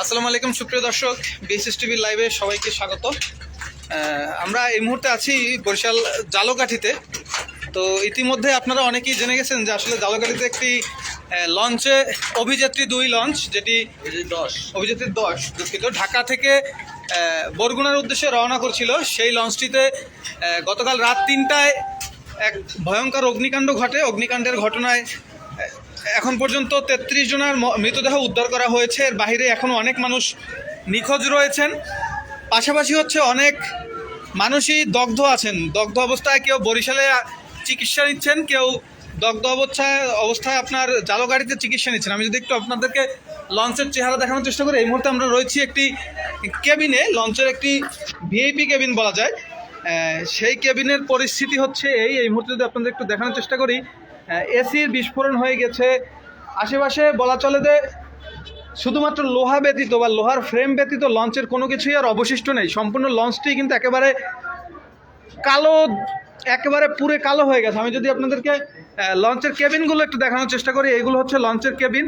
আসসালামু আলাইকুম সুপ্রিয় দর্শক, বিএসএস টিভি লাইভে সবাইকে স্বাগত। আমরা এই মুহূর্তে আছি বরিশাল জালকাঠিতে। তো ইতিমধ্যে আপনারা অনেকেই জেনে গেছেন যে আসলে জালকাঠিতে একটি লঞ্চে অভিযাত্রী 2 লঞ্চ, যেটি অভিযাত্রী 10 দুঃখিত, ঢাকা থেকে বরগুনার উদ্দেশ্যে রওনা করছিল। সেই লঞ্চটিতে গতকাল রাত 3টায় এক ভয়ঙ্কর অগ্নিকাণ্ড ঘটে। অগ্নিকাণ্ডের ঘটনায় এখন পর্যন্ত 33 জনের মৃতদেহ উদ্ধার করা হয়েছে। এর বাইরে এখনও অনেক মানুষ নিখোঁজ রয়েছেন। পাশাপাশি হচ্ছে অনেক মানুষই দগ্ধ আছেন। দগ্ধ অবস্থায় কেউ বরিশালে চিকিৎসা নিচ্ছেন, কেউ দগ্ধ অবস্থায় আপনার জালকাঠিতে চিকিৎসা নিচ্ছেন। আমি যদি একটু আপনাদেরকে লঞ্চের চেহারা দেখানোর চেষ্টা করি, এই মুহূর্তে আমরা রয়েছি একটি কেবিনে, লঞ্চের একটি ভিআইপি কেবিন বলা যায়। সেই কেবিনের পরিস্থিতি হচ্ছে এই মুহূর্তে যদি আপনাদের একটু দেখানোর চেষ্টা করি, এসির বিস্ফোরণ হয়ে গেছে। আশেপাশে বলা চলে যে শুধুমাত্র লোহা ব্যতীত বা লোহার ফ্রেম ব্যতীত লঞ্চের কোনো কিছুই আর অবশিষ্ট নেই। সম্পূর্ণ লঞ্চটি কিন্তু একেবারে কালো, একেবারে পুরে কালো হয়ে গেছে। আমি যদি আপনাদেরকে লঞ্চের কেবিনগুলো একটু দেখানোর চেষ্টা করি, এইগুলো হচ্ছে লঞ্চের কেবিন।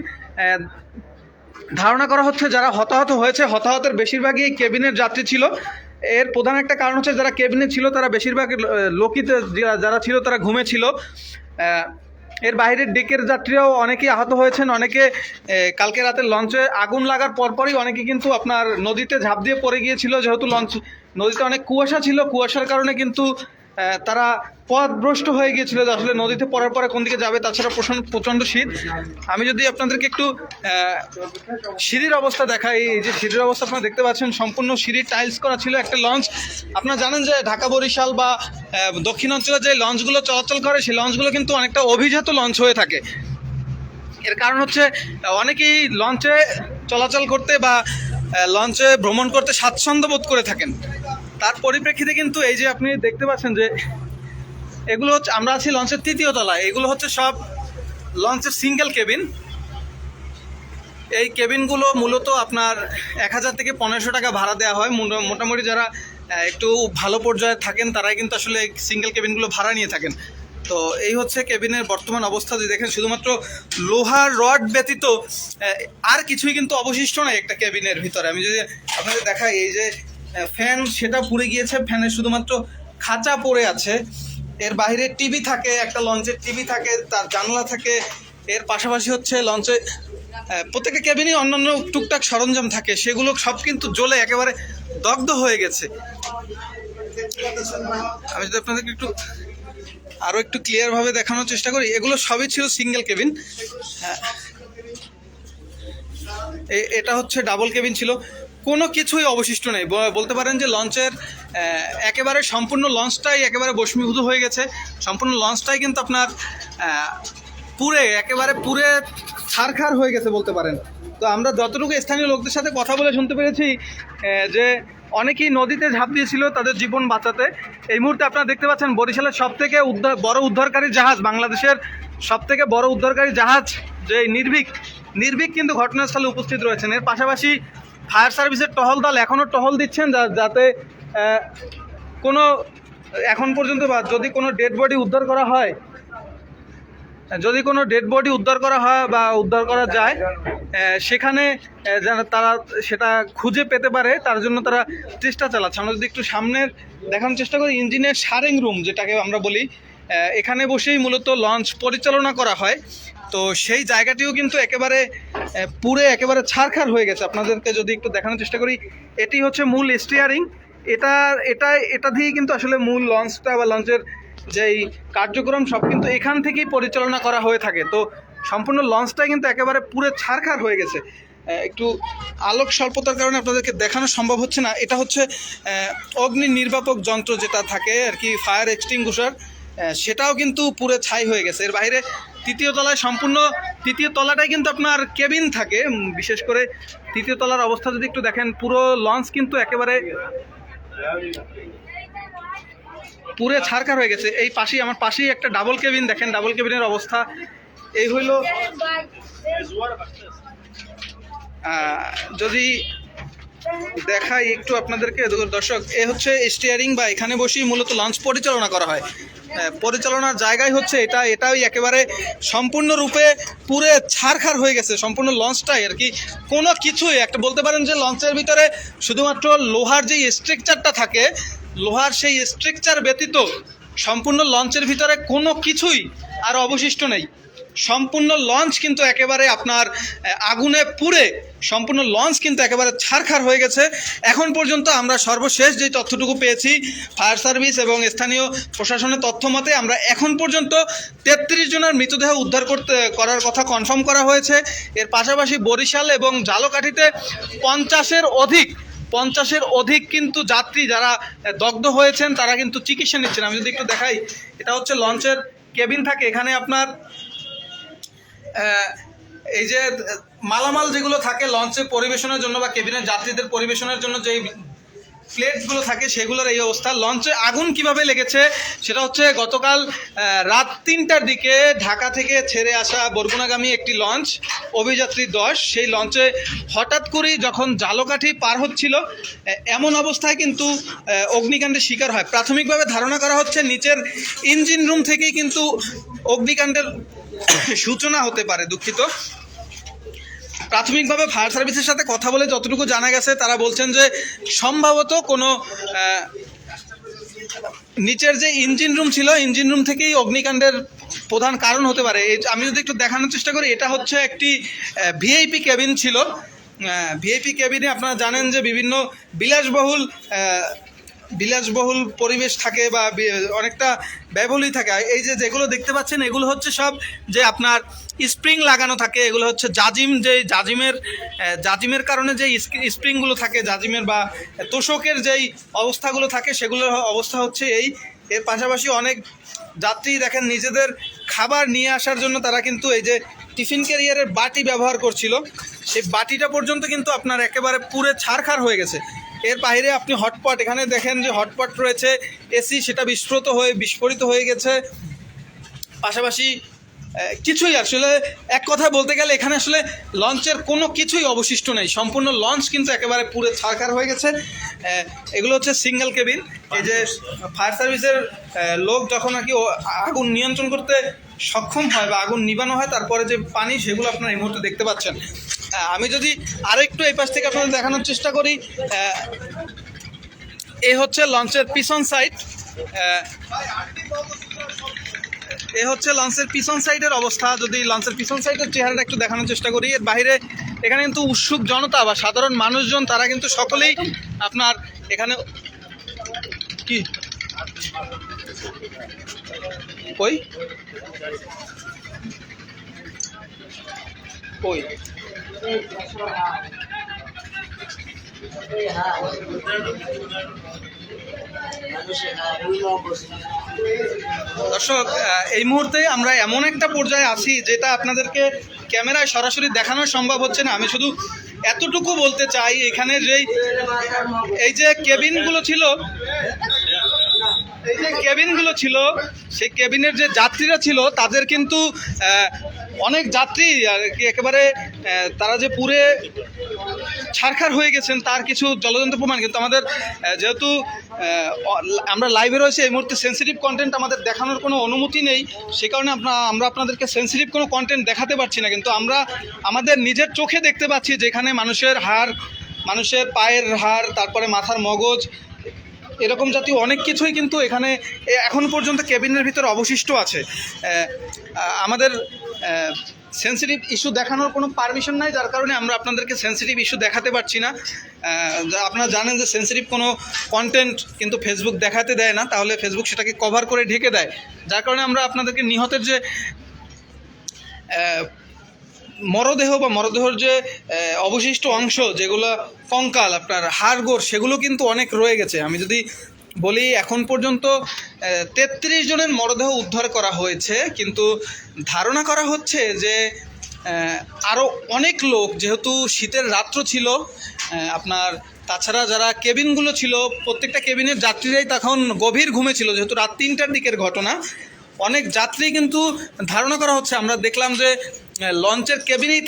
ধারণা করা হচ্ছে যারা হতাহত হয়েছে, হতাহতের বেশিরভাগই এই কেবিনের যাত্রী ছিল। এর প্রধান একটা কারণ হচ্ছে যারা কেবিনে ছিল তারা বেশিরভাগ লোকিতে যারা ছিল তারা ঘুমেছিল। এর বাইরের ডেকের যাত্রীরাও অনেকেই আহত হয়েছেন। অনেকে কালকে রাতে লঞ্চে আগুন লাগার পরপরই অনেকে কিন্তু আপনার নদীতে ঝাঁপ দিয়ে পড়ে গিয়েছিল। যেহেতু নদীতে অনেক কুয়াশা ছিল, কুয়াশার কারণে কিন্তু তারা পথভ্রষ্ট হয়ে গিয়েছিল যে আসলে নদীতে পড়ার পরে কোন দিকে যাবে। তাছাড়া প্রচণ্ড শীত। আমি যদি আপনাদেরকে একটু সিঁড়ির অবস্থা দেখাই, এই যে সিঁড়ির অবস্থা আপনারা দেখতে পাচ্ছেন, সম্পূর্ণ সিঁড়ি টাইলস করা ছিল একটা লঞ্চ। আপনারা জানেন যে ঢাকা বরিশাল বা দক্ষিণ অঞ্চলে যে লঞ্চগুলো চলাচল করে সেই লঞ্চগুলো কিন্তু অনেকটা অভিজাত লঞ্চ হয়ে থাকে। এর কারণ হচ্ছে অনেকেই লঞ্চে চলাচল করতে বা লঞ্চে ভ্রমণ করতে স্বাচ্ছন্দ্য বোধ করে থাকেন। তার পরিপ্রেক্ষিতে কিন্তু এই যে আপনি দেখতে পাচ্ছেন যে এগুলো হচ্ছে, আমরা আছি লঞ্চের 3য় তলায়। এগুলো হচ্ছে সব লঞ্চের সিঙ্গেল কেবিন। এই কেবিনগুলো মূলত আপনার 1000 থেকে 1500 টাকা ভাড়া দেওয়া হয়। মোটামুটি যারা একটু ভালো পর্যায়ে থাকেন তারাই কিন্তু আসলে সিঙ্গেল কেবিনগুলো ভাড়া নিয়ে থাকেন। তো এই হচ্ছে কেবিনের বর্তমান অবস্থা। যে দেখেন শুধুমাত্র লোহার রড ব্যতীত আর কিছুই কিন্তু অবশিষ্ট নাই একটা কেবিনের ভিতরে। আমি যদি আপনাদের দেখাই, এই যে ফ্যান সেটা পুড়ে গিয়েছে, ফ্যানের শুধুমাত্র খাঁচা পড়ে আছে। এর বাইরে টিভি থাকে, একটা লঞ্চের টিভি থাকে, তার জানলা থাকে। এর পাশাপাশি হচ্ছে লঞ্চে প্রত্যেকটা কেবিনে অন্যান্য টুকটাক সরঞ্জাম থাকে, সেগুলো সব কিন্তু জ্বলে একেবারে দগ্ধ হয়ে গেছে। আমি যদি আপনাদেরকে আরও একটু ক্লিয়ারভাবে দেখানোর চেষ্টা করি, এগুলো সবই ছিল সিঙ্গেল কেবিন। এটা হচ্ছে ডাবল কেবিন ছিল। কোনো কিছুই অবশিষ্ট নেই। বলতে পারেন যে লঞ্চের একেবারে সম্পূর্ণ লঞ্চটাই একেবারে ভস্মীভূত হয়ে গেছে। সম্পূর্ণ লঞ্চটাই কিন্তু আপনার পুরে ছারখার হয়ে গেছে বলতে পারেন। তো আমরা যতটুকু স্থানীয় লোকদের সাথে কথা বলে শুনতে পেরেছি যে অনেকেই নদীতে ঝাঁপ দিয়েছিল তাদের জীবন বাঁচাতে। এই মুহূর্তে আপনারা দেখতে পাচ্ছেন বরিশালের সবথেকে বড় উদ্ধারকারী জাহাজ, বাংলাদেশের সবথেকে বড় উদ্ধারকারী জাহাজ যে নির্ভীক কিন্তু ঘটনাস্থলে উপস্থিত রয়েছেন। এর পাশাপাশি ফায়ার সার্ভিসের টহল দল এখনও টহল দিচ্ছেন, যাতে এখন পর্যন্ত যদি কোনো ডেড বডি উদ্ধার করা হয় বা উদ্ধার করা যায়, সেখানে যেন তারা সেটা খুঁজে পেতে পারে, তার জন্য তারা চেষ্টা চালাচ্ছে। আমরা যদি একটু সামনের দেখানোর চেষ্টা করি, ইঞ্জিনের সারেং রুম যেটাকে আমরা বলি, এখানে বসেই মূলত লঞ্চ পরিচালনা করা হয়। তো সেই জায়গাটিও কিন্তু একেবারে একেবারে ছারখার হয়ে গেছে। আপনাদেরকে যদি একটু দেখানোর চেষ্টা করি, এটি হচ্ছে মূল স্টিয়ারিং। এটা দিয়েই কিন্তু আসলে মূল লঞ্চটা বা লঞ্চের যেই কার্যক্রম সব কিন্তু এখান থেকেই পরিচালনা করা হয়ে থাকে। তো সম্পূর্ণ লঞ্চটাই কিন্তু একেবারে পুরো ছারখার হয়ে গেছে। একটু আলোক স্বল্পতার কারণে আপনাদেরকে দেখানো সম্ভব হচ্ছে না। এটা হচ্ছে অগ্নি নির্বাপক যন্ত্র যেটা থাকে আর কি, ফায়ার এক্সটিংগুইশার, সেটাও কিন্তু পুরো ছাই হয়ে গেছে। এর বাইরে 3য় তলায় তৃতীয় তলাটাই কিন্তু আপনার কেবিন থাকে। বিশেষ করে 3য় তলার অবস্থা যদি একটু দেখেন, পুরো লঞ্চ কিন্তু একেবারে পুরে ছারখার হয়ে গেছে। আমার পাশেই একটা ডাবল কেবিন, দেখেন ডাবল কেবিনের অবস্থা এই হইল। যদি দেখাই একটু আপনাদেরকে দর্শক, এ হচ্ছে স্টিয়ারিং বা এখানে বসেই মূলত লঞ্চ পরিচালনা করা হয়। পরিচালনার জায়গায় হচ্ছে এটাই একেবারে সম্পূর্ণরূপে পুরে ছারখার হয়ে গেছে সম্পূর্ণ লঞ্চটাই আর কি। কোনো কিছুই একটা বলতে পারেন যে লঞ্চের ভিতরে শুধুমাত্র লোহার যে স্ট্রাকচারটা থাকে, লোহার সেই স্ট্রাকচার ব্যতীত সম্পূর্ণ লঞ্চের ভিতরে কোনো কিছুই আর অবশিষ্ট নেই। সম্পূর্ণ লঞ্চ কিন্তু একেবারে আপনার আগুনে পুড়ে সম্পূর্ণ লঞ্চ কিন্তু একেবারে ছারখার হয়ে গেছে। এখন পর্যন্ত আমরা সর্বশেষ যে তথ্যটুকু পেয়েছি ফায়ার সার্ভিস এবং স্থানীয় প্রশাসনের তথ্য মতে, আমরা এখন পর্যন্ত 33 জনের মৃতদেহ উদ্ধার করার কথা কনফার্ম করা হয়েছে। এর পাশাপাশি বরিশাল এবং ঝালকাঠিতে 50-এর অধিক কিন্তু যাত্রী যারা দগ্ধ হয়েছেন তারা কিন্তু চিকিৎসা নিচ্ছেন। আমি যদি একটু দেখাই, এটা হচ্ছে লঞ্চের কেবিন থাকে। এখানে আপনার এই যে মালামাল যেগুলো থাকে লঞ্চে পরিবেশনের জন্য বা কেবিনের যাত্রীদের পরিবেশনের জন্য যে প্লেটগুলো থাকে সেগুলোর এই অবস্থা। লঞ্চে আগুন কিভাবে লেগেছে সেটা হচ্ছে গতকাল রাত 3টার দিকে ঢাকা থেকে ছেড়ে আসা বরগুনাগামী একটি লঞ্চ অভিযাত্রী 10, সেই লঞ্চে হঠাৎ করেই যখন ঝালকাঠি পার হচ্ছিল এমন অবস্থায় কিন্তু অগ্নিকাণ্ডের শিকার হয়। প্রাথমিকভাবে ধারণা করা হচ্ছে নিচের ইঞ্জিন রুম থেকেই কিন্তু অগ্নিকাণ্ডের সূচনা হতে পারে। দুঃখিত, প্রাথমিকভাবে ফায়ার সার্ভিসের সাথে কথা বলে যতটুকু জানা গেছে তারা বলছেন যে সম্ভবত কোনো নিচের যে ইঞ্জিন রুম ছিল ইঞ্জিন রুম থেকেই অগ্নিকাণ্ডের প্রধান কারণ হতে পারে। আমি যদি একটু দেখানোর চেষ্টা করি, এটা হচ্ছে একটি ভিআইপি কেবিন ছিল। ভিআইপি কেবিনে আপনারা জানেন যে বিভিন্ন বিলাসবহুল পরিবেশ থাকে বা অনেকটা ব্যয়বহুলই থাকে। এই যেগুলো দেখতে পাচ্ছেন এগুলো হচ্ছে সব যে আপনার স্প্রিং লাগানো থাকে, এগুলো হচ্ছে জাজিমের কারণে যে স্প্রিংগুলো থাকে, জাজিমের বা তোষকের যেই অবস্থাগুলো থাকে সেগুলোর অবস্থা হচ্ছে এই। এর পাশাপাশি অনেক যাত্রী দেখেন নিজেদের খাবার নিয়ে আসার জন্য তারা কিন্তু এই যে টিফিন ক্যারিয়ারের বাটি ব্যবহার করছিল, সেই বাটিটা পর্যন্ত কিন্তু আপনার একেবারে পুরে ছারখার হয়ে গেছে। এর বাইরে আপনি হটপট এখানে দেখেন যে হটপট রয়েছে, এসি সেটা বিস্ফোরিত হয়ে গেছে। পাশাপাশি কিছুই আসলে এক কথা বলতে গেলে এখানে আসলে লঞ্চের কোনো কিছুই অবশিষ্ট নেই। সম্পূর্ণ লঞ্চ কিন্তু একেবারে পুরো ছারখার হয়ে গেছে। এগুলো হচ্ছে সিঙ্গেল কেবিন। এই যে ফায়ার সার্ভিসের লোক যখন আর কি আগুন নিয়ন্ত্রণ করতে সক্ষম হয় বা আগুন নিবানো হয় তারপরে যে পানি সেগুলো আপনারা এই মুহূর্তে দেখতে পাচ্ছেন। আমি যদি আরেকটু এই পাশ থেকে আপনাদের দেখানোর চেষ্টা করি, এ হচ্ছে লঞ্চের পিছন সাইড, এ হচ্ছে লঞ্চের পিছন সাইডের অবস্থা। যদি লঞ্চের পিছন সাইডের চেহারাটা একটু দেখানোর চেষ্টা করি, এর বাইরে এখানে কিন্তু উৎসুক জনতা বা সাধারণ মানুষজন তারা কিন্তু সকলেই আপনার এখানে কি কই কই দর্শক, এই মুহূর্তে আমরা এমন একটা পর্যায়ে আছি যেটা আপনাদেরকে ক্যামেরায় সরাসরি দেখানো সম্ভব হচ্ছে না। আমি শুধু এতটুকু বলতে চাই, এখানে এই যে কেবিনগুলো ছিল সেই কেবিনের যে যাত্রীরা ছিল তাদের কিন্তু অনেক যাত্রী আর কি একেবারে তারা যে পুরে ছারখার হয়ে গেছেন তার কিছু জ্বলন্ত প্রমাণ। কিন্তু আমাদের যেহেতু আমরা লাইভে রয়েছে এই মুহূর্তে সেন্সিটিভ কন্টেন্ট আমাদের দেখানোর কোনো অনুমতি নেই, সে কারণে আমরা আপনাদেরকে সেন্সিটিভ কোনো কন্টেন্ট দেখাতে পারছি না। কিন্তু আমরা আমাদের নিজের চোখে দেখতে পাচ্ছি যেখানে মানুষের পায়ের হাড়, তারপরে মাথার মগজ, এরকম জাতীয় অনেক কিছুই কিন্তু এখানে এখন পর্যন্ত কেবিনের ভিতরে অবশিষ্ট আছে। আমাদের সেন্সিটিভ ইস্যু দেখানোর কোনো পারমিশন নাই, যার কারণে আমরা আপনাদেরকে সেন্সিটিভ ইস্যু দেখাতে পারছি না। আপনারা জানেন যে সেন্সিটিভ কোনো কন্টেন্ট কিন্তু ফেসবুক দেখাতে দেয় না, তাহলে ফেসবুক সেটাকে কভার করে ঢেকে দেয়, যার কারণে আমরা আপনাদেরকে নিহতের যে মরদেহর যে অবশিষ্ট অংশ যেগুলো কঙ্কাল আপনার হাড়গোড় সেগুলো কিন্তু অনেক রয়ে গেছে। আমি যদি বলি এখন পর্যন্ত 33 জনের মরদেহ উদ্ধার করা হয়েছে, কিন্তু ধারণা করা হচ্ছে যে আরও অনেক লোক, যেহেতু শীতের রাত্র ছিল আপনার, তাছাড়া যারা কেবিনগুলো ছিল প্রত্যেকটা কেবিনের যাত্রীরাই তখন গভীর ঘুমে ছিল, যেহেতু রাত 3টার দিকের ঘটনা, অনেক যাত্রী কিন্তু ধারণা করা হচ্ছে, আমরা দেখলাম যে লঞ্চের কেবিনেই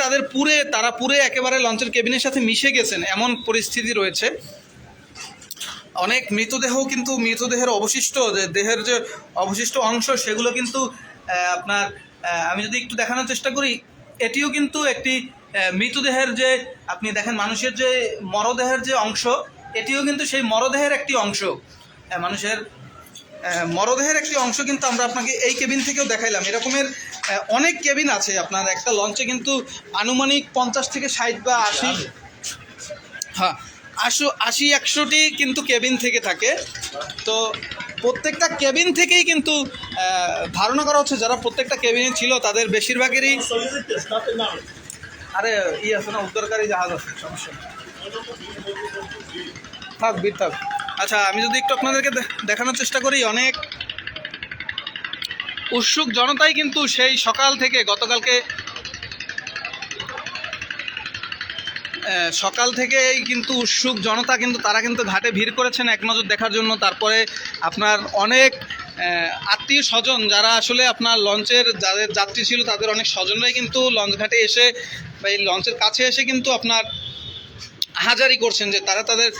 তারা পুরে একেবারে লঞ্চের কেবিনের সাথে মিশে গেছেন, এমন পরিস্থিতি রয়েছে। অনেক মৃতদেহের দেহের যে অবশিষ্ট অংশ সেগুলো কিন্তু আপনার আমি যদি একটু দেখানোর চেষ্টা করি, এটিও কিন্তু একটি মৃতদেহের যে আপনি দেখেন মানুষের যে মরদেহের যে অংশ, এটিও কিন্তু সেই মরদেহের একটি অংশ, মানুষের মরদেহের একটি অংশ কিন্তু আমরা আপনাকে এই কেবিন থেকেও দেখাইলাম। এরকমের অনেক কেবিন আছে আপনার একটা লঞ্চে, কিন্তু আনুমানিক 50 থেকে 60 বা 80, হ্যাঁ 80-100টি কিন্তু কেবিন থেকে থাকে। তো প্রত্যেকটা কেবিন থেকেই কিন্তু ধারণা করা হচ্ছে যারা প্রত্যেকটা কেবিনে ছিল তাদের বেশিরভাগেরই আছে না, উদ্ধারকারী জাহাজ আছে, সমস্যা থাক। আচ্ছা, আমি যদি একটু আপনাদেরকে দেখানোর চেষ্টা করি, অনেক উৎসুক জনতাই কিন্তু সেই সকাল থেকে সকাল থেকেই কিন্তু উৎসুক জনতা কিন্তু তারা কিন্তু ঘাটে ভিড় করেছেন এক নজর দেখার জন্য। তারপরে আপনার অনেক আত্মীয় স্বজন যারা আসলে আপনার লঞ্চের যাদের যাত্রী ছিল তাদের অনেক স্বজনরাই কিন্তু লঞ্চ ঘাটে এসে বা এই লঞ্চের কাছে এসে কিন্তু আপনার হাজারি করছেন যে তারা তাদের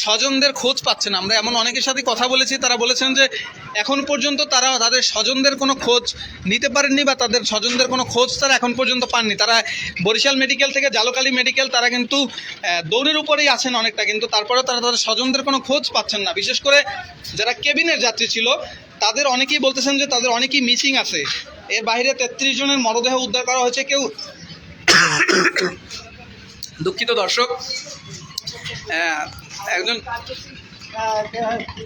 স্বজনদের খোঁজ পাচ্ছেন। আমরা এমন অনেকের সাথে কথা বলেছি, তারা বলেছেন যে এখন পর্যন্ত তারা তাদের স্বজনদের কোনো খোঁজ নিতে পারেননি বা তাদের স্বজনদের কোনো খোঁজ তারা এখন পর্যন্ত পাননি। তারা বরিশাল মেডিকেল থেকে জালকালী মেডিকেল তারা কিন্তু দৌড়ের উপরেই আছেন অনেকটা, কিন্তু তারপরেও তারা তাদের স্বজনদের কোনো খোঁজ পাচ্ছেন না। বিশেষ করে যারা কেবিনের যাত্রী ছিল তাদের অনেকেই বলতেছেন যে তাদের অনেকেই মিসিং আছে। এর বাইরে 33 জনের মরদেহ উদ্ধার করা হয়েছে। কেউ দুঃখিত দর্শক, একজন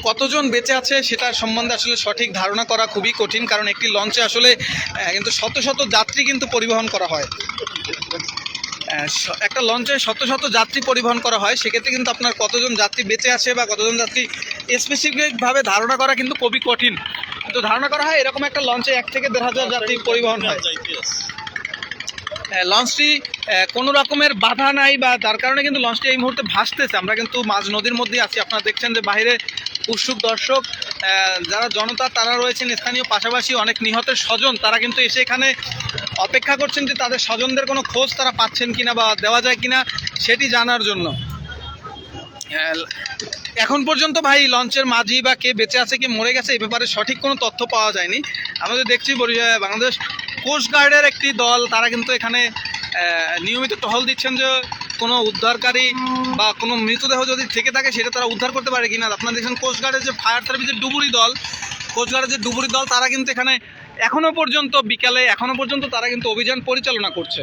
কতজন বেঁচে আছে সেটার সম্বন্ধে আসলে সঠিক ধারণা করা খুবই কঠিন, কারণ একটি লঞ্চে আসলে কিন্তু শত শত যাত্রী কিন্তু পরিবহন করা হয়। একটা লঞ্চে শত শত যাত্রী পরিবহন করা হয়, সেক্ষেত্রে কিন্তু আপনার কতজন যাত্রী বেঁচে আছে বা কতজন যাত্রী স্পেসিফিকভাবে ধারণা করা কিন্তু খুবই কঠিন। কিন্তু ধারণা করা হয় এরকম একটা লঞ্চে 1 থেকে 1,500 যাত্রী পরিবহন হয়। লঞ্চটি কোনো রকমের বাধা নাই বা যার কারণে কিন্তু লঞ্চটি এই মুহূর্তে ভাসতেছে। আমরা কিন্তু মাঝ নদীর মধ্যেই আছি। আপনারা দেখছেন যে বাইরে উৎসুক দর্শক যারা জনতা তারা রয়েছেন স্থানীয়, পাশাপাশি অনেক নিহতের স্বজন তারা কিন্তু এসে এখানে অপেক্ষা করছেন যে তাদের স্বজনদের কোনো খোঁজ তারা পাচ্ছেন কিনা বা দেওয়া যায় কিনা সেটি জানার জন্য। এখন পর্যন্ত ভাই লঞ্চের মাঝি বা কে বেঁচে আছে কি মরে গেছে এই ব্যাপারে সঠিক কোনো তথ্য পাওয়া যায়নি। আমরা দেখছি বাংলাদেশ কোস্টগার্ডের একটি দল তারা কিন্তু এখানে নিয়মিত টহল দিচ্ছেন যে কোনো উদ্ধারকারী বা কোনো মৃতদেহ যদি থেকে থাকে সেটা তারা উদ্ধার করতে পারে কিনা। আপনারা দেখছেন কোস্টগার্ডের যে ফায়ার সার্ভিসের ডুবুরি দল তারা কিন্তু এখানে এখনও পর্যন্ত তারা কিন্তু অভিযান পরিচালনা করছে।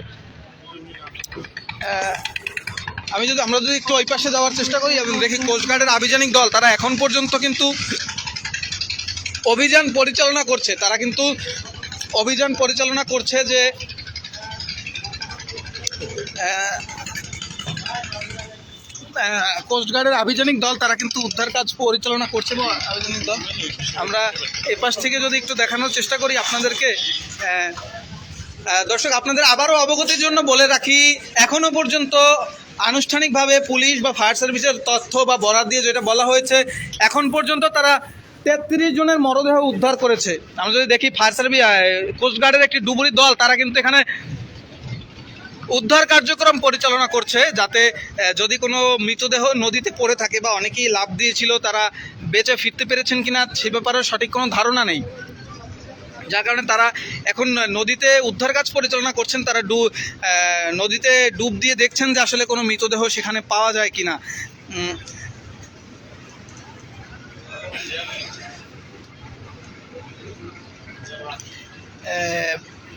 আমরা যদি একটু ওই পাশে যাওয়ার চেষ্টা করি এবং দেখি কোস্টগার্ডের আভিযানিক দল তারা এখন পর্যন্ত কিন্তু অভিযান পরিচালনা করছে। যে কোস্টগার্ডের আভিযানিক দল তারা কিন্তু উদ্ধার কাজ পরিচালনা করছে। এবং আভিযানিক দল আমরা এপাশ থেকে যদি একটু দেখানোর চেষ্টা করি আপনাদেরকে, দর্শক আপনাদের আবারও অবগতির জন্য বলে রাখি, এখনো পর্যন্ত আনুষ্ঠানিকভাবে পুলিশ বা ফায়ার সার্ভিসের তথ্য বা বরাত দিয়ে যেটা বলা হয়েছে, এখন পর্যন্ত তারা 33 জনের মরদেহ উদ্ধার করেছে। আমরা যদি দেখি ফায়ার সার্ভিস কোস্টগার্ডের একটি ডুবুরি দল তারা কিন্তু এখানে উদ্ধার কার্যক্রম পরিচালনা করছে, যাতে যদি কোনো মৃতদেহ নদীতে পড়ে থাকে বা অনেকেই লাফ দিয়েছিল তারা বেঁচে ফিরতে পেরেছেন কিনা সে ব্যাপারে সঠিক কোনো ধারণা নেই, যার কারণে তারা এখন নদীতে উদ্ধার কাজ পরিচালনা করছেন। তারা নদীতে ডুব দিয়ে দেখছেন যে আসলে কোনো মৃতদেহ সেখানে পাওয়া যায় কিনা।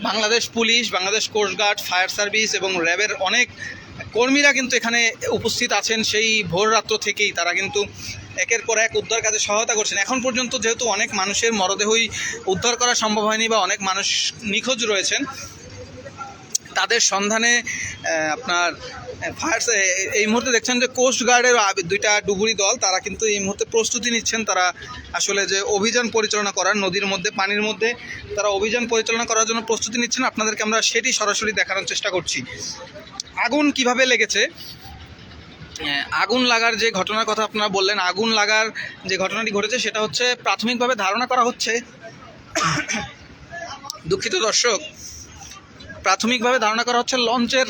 Bangladesh police, Bangladesh coast guard, fire service এবং র্যাবের অনেক কর্মীরা কিন্তু এখানে উপস্থিত আছেন। সেই ভোর রাত্র থেকেই তারা কিন্তু একের পর এক উদ্ধার কাজে সহায়তা করছেন। এখন পর্যন্ত যেহেতু অনেক মানুষের মরদেহই উদ্ধার করা সম্ভব হয়নি বা অনেক মানুষ নিখোঁজ রয়েছেন, তাদের সন্ধানে আপনার এই মুহূর্তে দেখছেন যে কোস্টগার্ডের 2টা ডুবুরি দল তারা কিন্তু এই মুহূর্তে প্রস্তুতি নিচ্ছেন। তারা আসলে যে অভিযান পরিচালনা করার নদীর মধ্যে পানির মধ্যে তারা অভিযান পরিচালনা করার জন্য প্রস্তুতি নিচ্ছেন। আপনাদেরকে আমরা সেটি সরাসরি দেখানোর চেষ্টা করছি। আগুন কিভাবে লেগেছে, আগুন লাগার যে ঘটনার কথা আপনারা বললেন, আগুন লাগার যে ঘটনাটি ঘটেছে সেটা হচ্ছে প্রাথমিকভাবে ধারণা করা হচ্ছে দুঃখিত দর্শক, প্রাথমিকভাবে ধারণা করা হচ্ছে লঞ্চের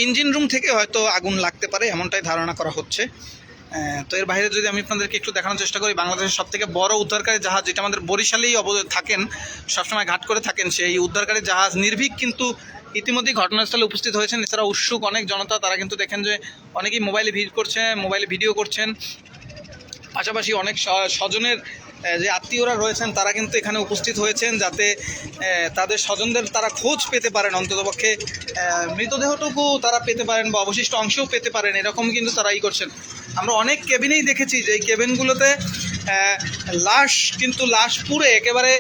ইঞ্জিন রুম থেকে হয়তো আগুন লাগতে পারে, এমনটাই ধারণা করা হচ্ছে। তো এর বাইরে যদি আমি আপনাদেরকে একটু দেখানোর চেষ্টা করি, বাংলাদেশের সবথেকে বড় উদ্ধারকারী জাহাজ, যেটা আমাদের বরিশালেই থাকেন, সবসময় ঘাট করে থাকেন, সেই উদ্ধারকারী জাহাজ নির্ভীক কিন্তু ইতিমধ্যেই ঘটনাস্থলে উপস্থিত হয়েছেন। এছাড়া উৎসুক অনেক জনতা, তারা কিন্তু দেখেন যে অনেকেই মোবাইলে ভিড় করছে, মোবাইলে ভিডিও করছেন। পাশাপাশি অনেক স্বজনের যে আত্মীয়রা রয়েছেন তারা কিন্তু এখানে উপস্থিত হয়েছেন, যাতে তাদের স্বজনদের তারা খোঁজ পেতে পারেন, অন্ততপক্ষে মৃতদেহটুকু তারা পেতে পারেন বা অবশিষ্ট অংশও পেতে পারেন, এরকম কিন্তু তারা করছেন। আমরা অনেক কেবিনেই দেখেছি যে এই কেবিনগুলোতে লাশ পুড়ে একেবারে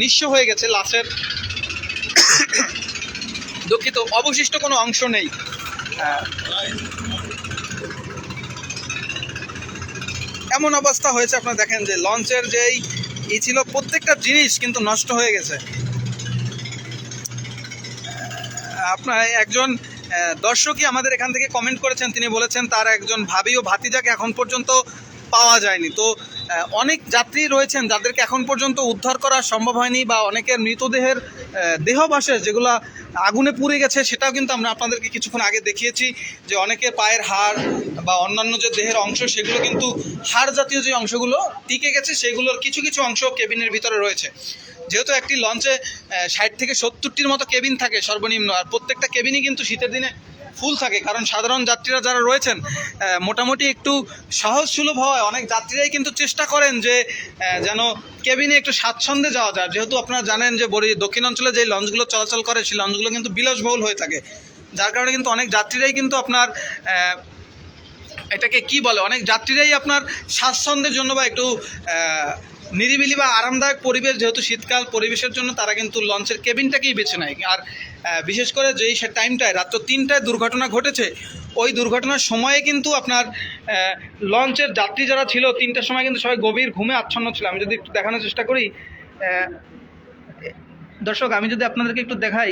নিঃস্ব হয়ে গেছে, লাশের দুঃখিত অবশিষ্ট কোনো অংশ নেই। এমন অবস্থা হয়েছে, আপনারা দেখেন যে লঞ্চের যেই ছিল প্রত্যেকটা জিনিস কিন্তু নষ্ট হয়ে গেছে। আপনার একজন দর্শকই আমাদের এখান থেকে কমেন্ট করেছেন, তিনি বলেছেন তার একজন ভাবি ও ভাতিজাকে এখন পর্যন্ত পাওয়া যায়নি। তো অনেক যাত্রী রয়েছেন যাদেরকে এখন পর্যন্ত উদ্ধার করা সম্ভব হয়নি, বা অনেকের মৃতদেহের দেহাবশেষ যেগুলো আগুনে পুড়ে গেছে, সেটাও কিন্তু আমরা আপনাদেরকে কিছুক্ষণ আগে দেখিয়েছি যে অনেকের পায়ের হাড় বা অন্যান্য যে দেহের অংশ, সেগুলো কিন্তু হাড় জাতীয় যে অংশগুলো টিকে গেছে, সেগুলোর কিছু কিছু অংশ কেবিনের ভিতরে রয়েছে। যেহেতু একটি লঞ্চে 60 থেকে 70টির মতো কেবিন থাকে সর্বনিম্ন, আর প্রত্যেকটা কেবিনই কিন্তু শীতের দিনে ফুল থাকে, কারণ সাধারণ যাত্রীরা যারা রয়েছেন মোটামুটি একটু সহজ সুলভ হয়, অনেক যাত্রীরাই কিন্তু চেষ্টা করেন যে যেন কেবিনে একটু স্বাচ্ছন্দ্যে যাওয়া যায়। যেহেতু আপনারা জানেন যে দক্ষিণাঞ্চলে যে লঞ্চগুলো চলাচল করে, সেই লঞ্চগুলো কিন্তু বিলাসবহুল হয়ে থাকে, যার কারণে কিন্তু অনেক যাত্রীরাই কিন্তু আপনার এটাকে কি বলে, অনেক যাত্রীরাই আপনার স্বাচ্ছন্দ্যের জন্য বা একটু নিরিবিলি বা আরামদায়ক পরিবেশ, যেহেতু শীতকাল, পরিবেশের জন্য তারা কিন্তু লঞ্চের কেবিনটাকেই বেছে নেয়। আর বিশেষ করে যেই টাইমটায় রাত্র 3টায় দুর্ঘটনা ঘটেছে, ওই দুর্ঘটনার সময়ে কিন্তু আপনার লঞ্চের যাত্রী যারা ছিল 3টার সময় কিন্তু সবাই গভীর ঘুমে আচ্ছন্ন ছিল। আমি যদি একটু দেখানোর চেষ্টা করি দর্শক, আমি যদি আপনাদেরকে একটু দেখাই,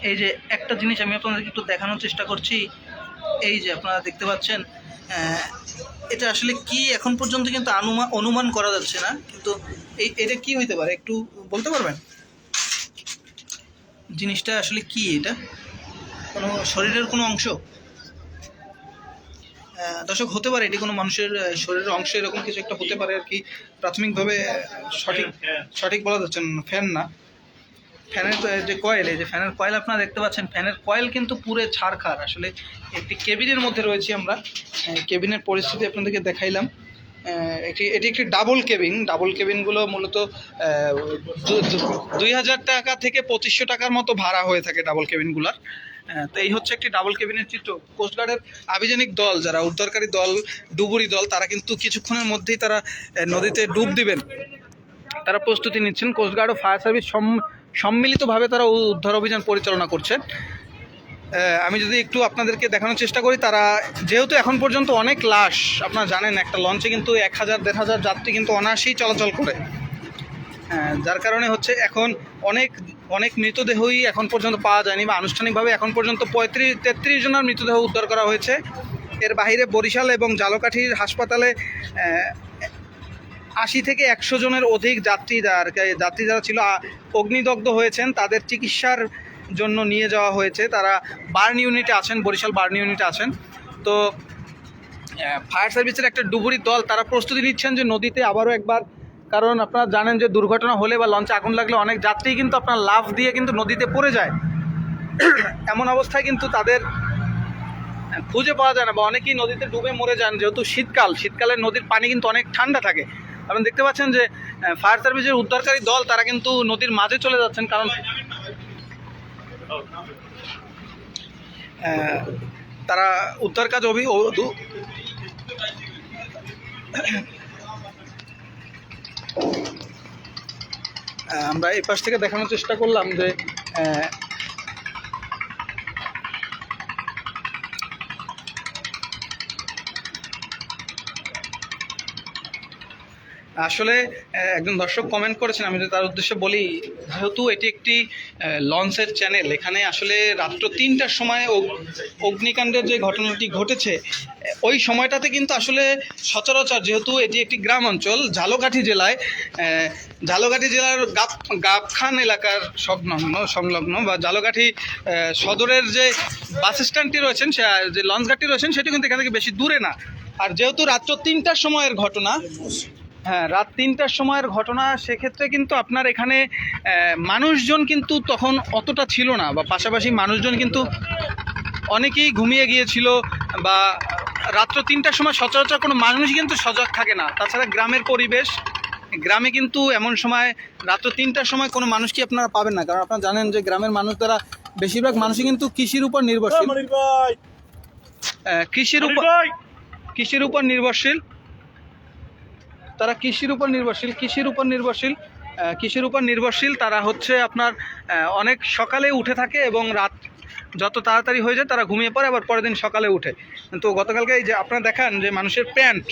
এই যে একটা জিনিস আমি আপনাদেরকে একটু দেখানোর চেষ্টা করছি, এই যে আপনারা দেখতে পাচ্ছেন, এটা আসলে কি এখন পর্যন্ত কিন্তু অনুমান করা যাচ্ছে না, কিন্তু এটা কি হইতে পারে একটু বলতে পারবেন? জিনিসটা আসলে কি? এটা কোনো শরীরের কোনো অংশ? দর্শক, হতে পারে এটি কোনো মানুষের শরীরের অংশ, এরকম কিছু একটা হতে পারে আর কি। প্রাথমিকভাবে সঠিক বলা যাচ্ছে না। ফ্যান না, ফ্যানের যে কয়েল, এই যে ফ্যানের কয়েল আপনারা দেখতে পাচ্ছেন, ফ্যানের কয়েল কিন্তু পুরে ছাড়খাড়। আসলে একটি কেবিনের মধ্যে রয়েছি আমরা, কেবিনের পরিস্থিতি আপনাদেরকে দেখাইলাম। এটি একটি ডাবল কেবিনগুলো মূলত 2000 টাকা থেকে 2500 টাকার মতো ভাড়া হয়ে থাকে ডাবল কেবিনগুলার। তো এই হচ্ছে একটি ডাবল কেবিনের চিত্র। কোস্টগার্ডের আভিযানিক দল, যারা উদ্ধারকারী দল, ডুবুরি দল, তারা কিন্তু কিছুক্ষণের মধ্যেই তারা নদীতে ডুব দিবেন, তারা প্রস্তুতি নিচ্ছেন। কোস্টগার্ড ও ফায়ার সার্ভিস সম্মিলিতভাবে তারা উদ্ধার অভিযান পরিচালনা করছেন। আমি যদি একটু আপনাদেরকে দেখানোর চেষ্টা করি, তারা যেহেতু এখন পর্যন্ত অনেক লাশ, আপনারা জানেন একটা লঞ্চে কিন্তু 1000-1500 যাত্রী কিন্তু অনায়াসেই চলাচল করে, যার কারণে হচ্ছে এখন অনেক মৃতদেহই এখন পর্যন্ত পাওয়া যায়নি, বা আনুষ্ঠানিকভাবে এখন পর্যন্ত 33 জনের মৃতদেহ উদ্ধার করা হয়েছে। এর বাইরে বরিশাল এবং ঝালকাঠির হাসপাতালে 80 থেকে 100 জনের অধিক যাত্রী যারা ছিল অগ্নিদগ্ধ হয়েছেন, তাদের চিকিৎসার জন্য নিয়ে যাওয়া হয়েছে। তারা বার্ন ইউনিটে আছেন, বরিশাল বার্ন ইউনিটে আছেন। তো ফায়ার সার্ভিসের একটা ডুবুরি দল, তারা প্রস্তুতি নিচ্ছেন যে নদীতে আবারও একবার, কারণ আপনারা জানেন যে দুর্ঘটনা হলে বা লঞ্চে আগুন লাগলে অনেক যাত্রী কিন্তু আপনার লাফ দিয়ে কিন্তু নদীতে পড়ে যায়। এমন অবস্থায় কিন্তু তাদের খুঁজে পাওয়া যায় না, বা অনেকেই নদীতে ডুবে মরে যান। যেহেতু শীতকালের নদীর পানি কিন্তু অনেক ঠান্ডা থাকে। আপনারা দেখতে পাচ্ছেন যে ফায়ার সার্ভিসের উদ্ধারকারী দল, তারা কিন্তু নদীর মাঝে চলে যাচ্ছেন, কারণ তারা উদ্ধার কাজ আমরা এই পাশ থেকে দেখানোর চেষ্টা করলাম যে আসলে একজন দর্শক কমেন্ট করেছেন, আমি যদি তার উদ্দেশ্যে বলি, যেহেতু এটি একটি লঞ্চের চ্যানেল, এখানে আসলে রাত্র 3টার সময় অগ্নিকাণ্ডের যে ঘটনাটি ঘটেছে ওই সময়টাতে কিন্তু আসলে সচরাচর, যেহেতু এটি একটি গ্রাম অঞ্চল ঝালকাঠি জেলায়, ঝালকাঠি জেলার গাবখান এলাকার সংলগ্ন বা ঝালকাঠি সদরের যে বাস স্ট্যান্ডটি রয়েছেন, যে লঞ্চ ঘাটটি রয়েছেন, সেটি কিন্তু এখান থেকে বেশি দূরে না। আর যেহেতু রাত্র 3টার সময়ের ঘটনা, হ্যাঁ রাত 3টার সময়ের ঘটনা, সেক্ষেত্রে কিন্তু আপনার এখানে মানুষজন কিন্তু তখন অতটা ছিল না, বা পাশাপাশি মানুষজন কিন্তু অনেকেই ঘুমিয়ে গিয়েছিল, বা রাত্র 3টার সময় সচরাচর কোনো মানুষ কিন্তু সজাগ থাকে না। তাছাড়া গ্রামের পরিবেশ, গ্রামে কিন্তু এমন সময় রাত্র 3টার সময় কোনো মানুষকে আপনারা পাবেন না, কারণ আপনারা জানেন যে গ্রামের মানুষ দ্বারা বেশিরভাগ মানুষই কিন্তু কৃষির উপর নির্ভরশীল, কৃষির উপর নির্ভরশীল, তারা কৃষির উপর নির্ভরশীল। তারা হচ্ছে আপনার অনেক সকালে উঠে থাকে এবং রাত যত তাড়াতাড়ি হয়ে যায় তারা ঘুমিয়ে পড়ে, আবার পরের দিন সকালে উঠে। তো গতকালকে এই যে আপনারা দেখান যে মানুষের প্যান্ট,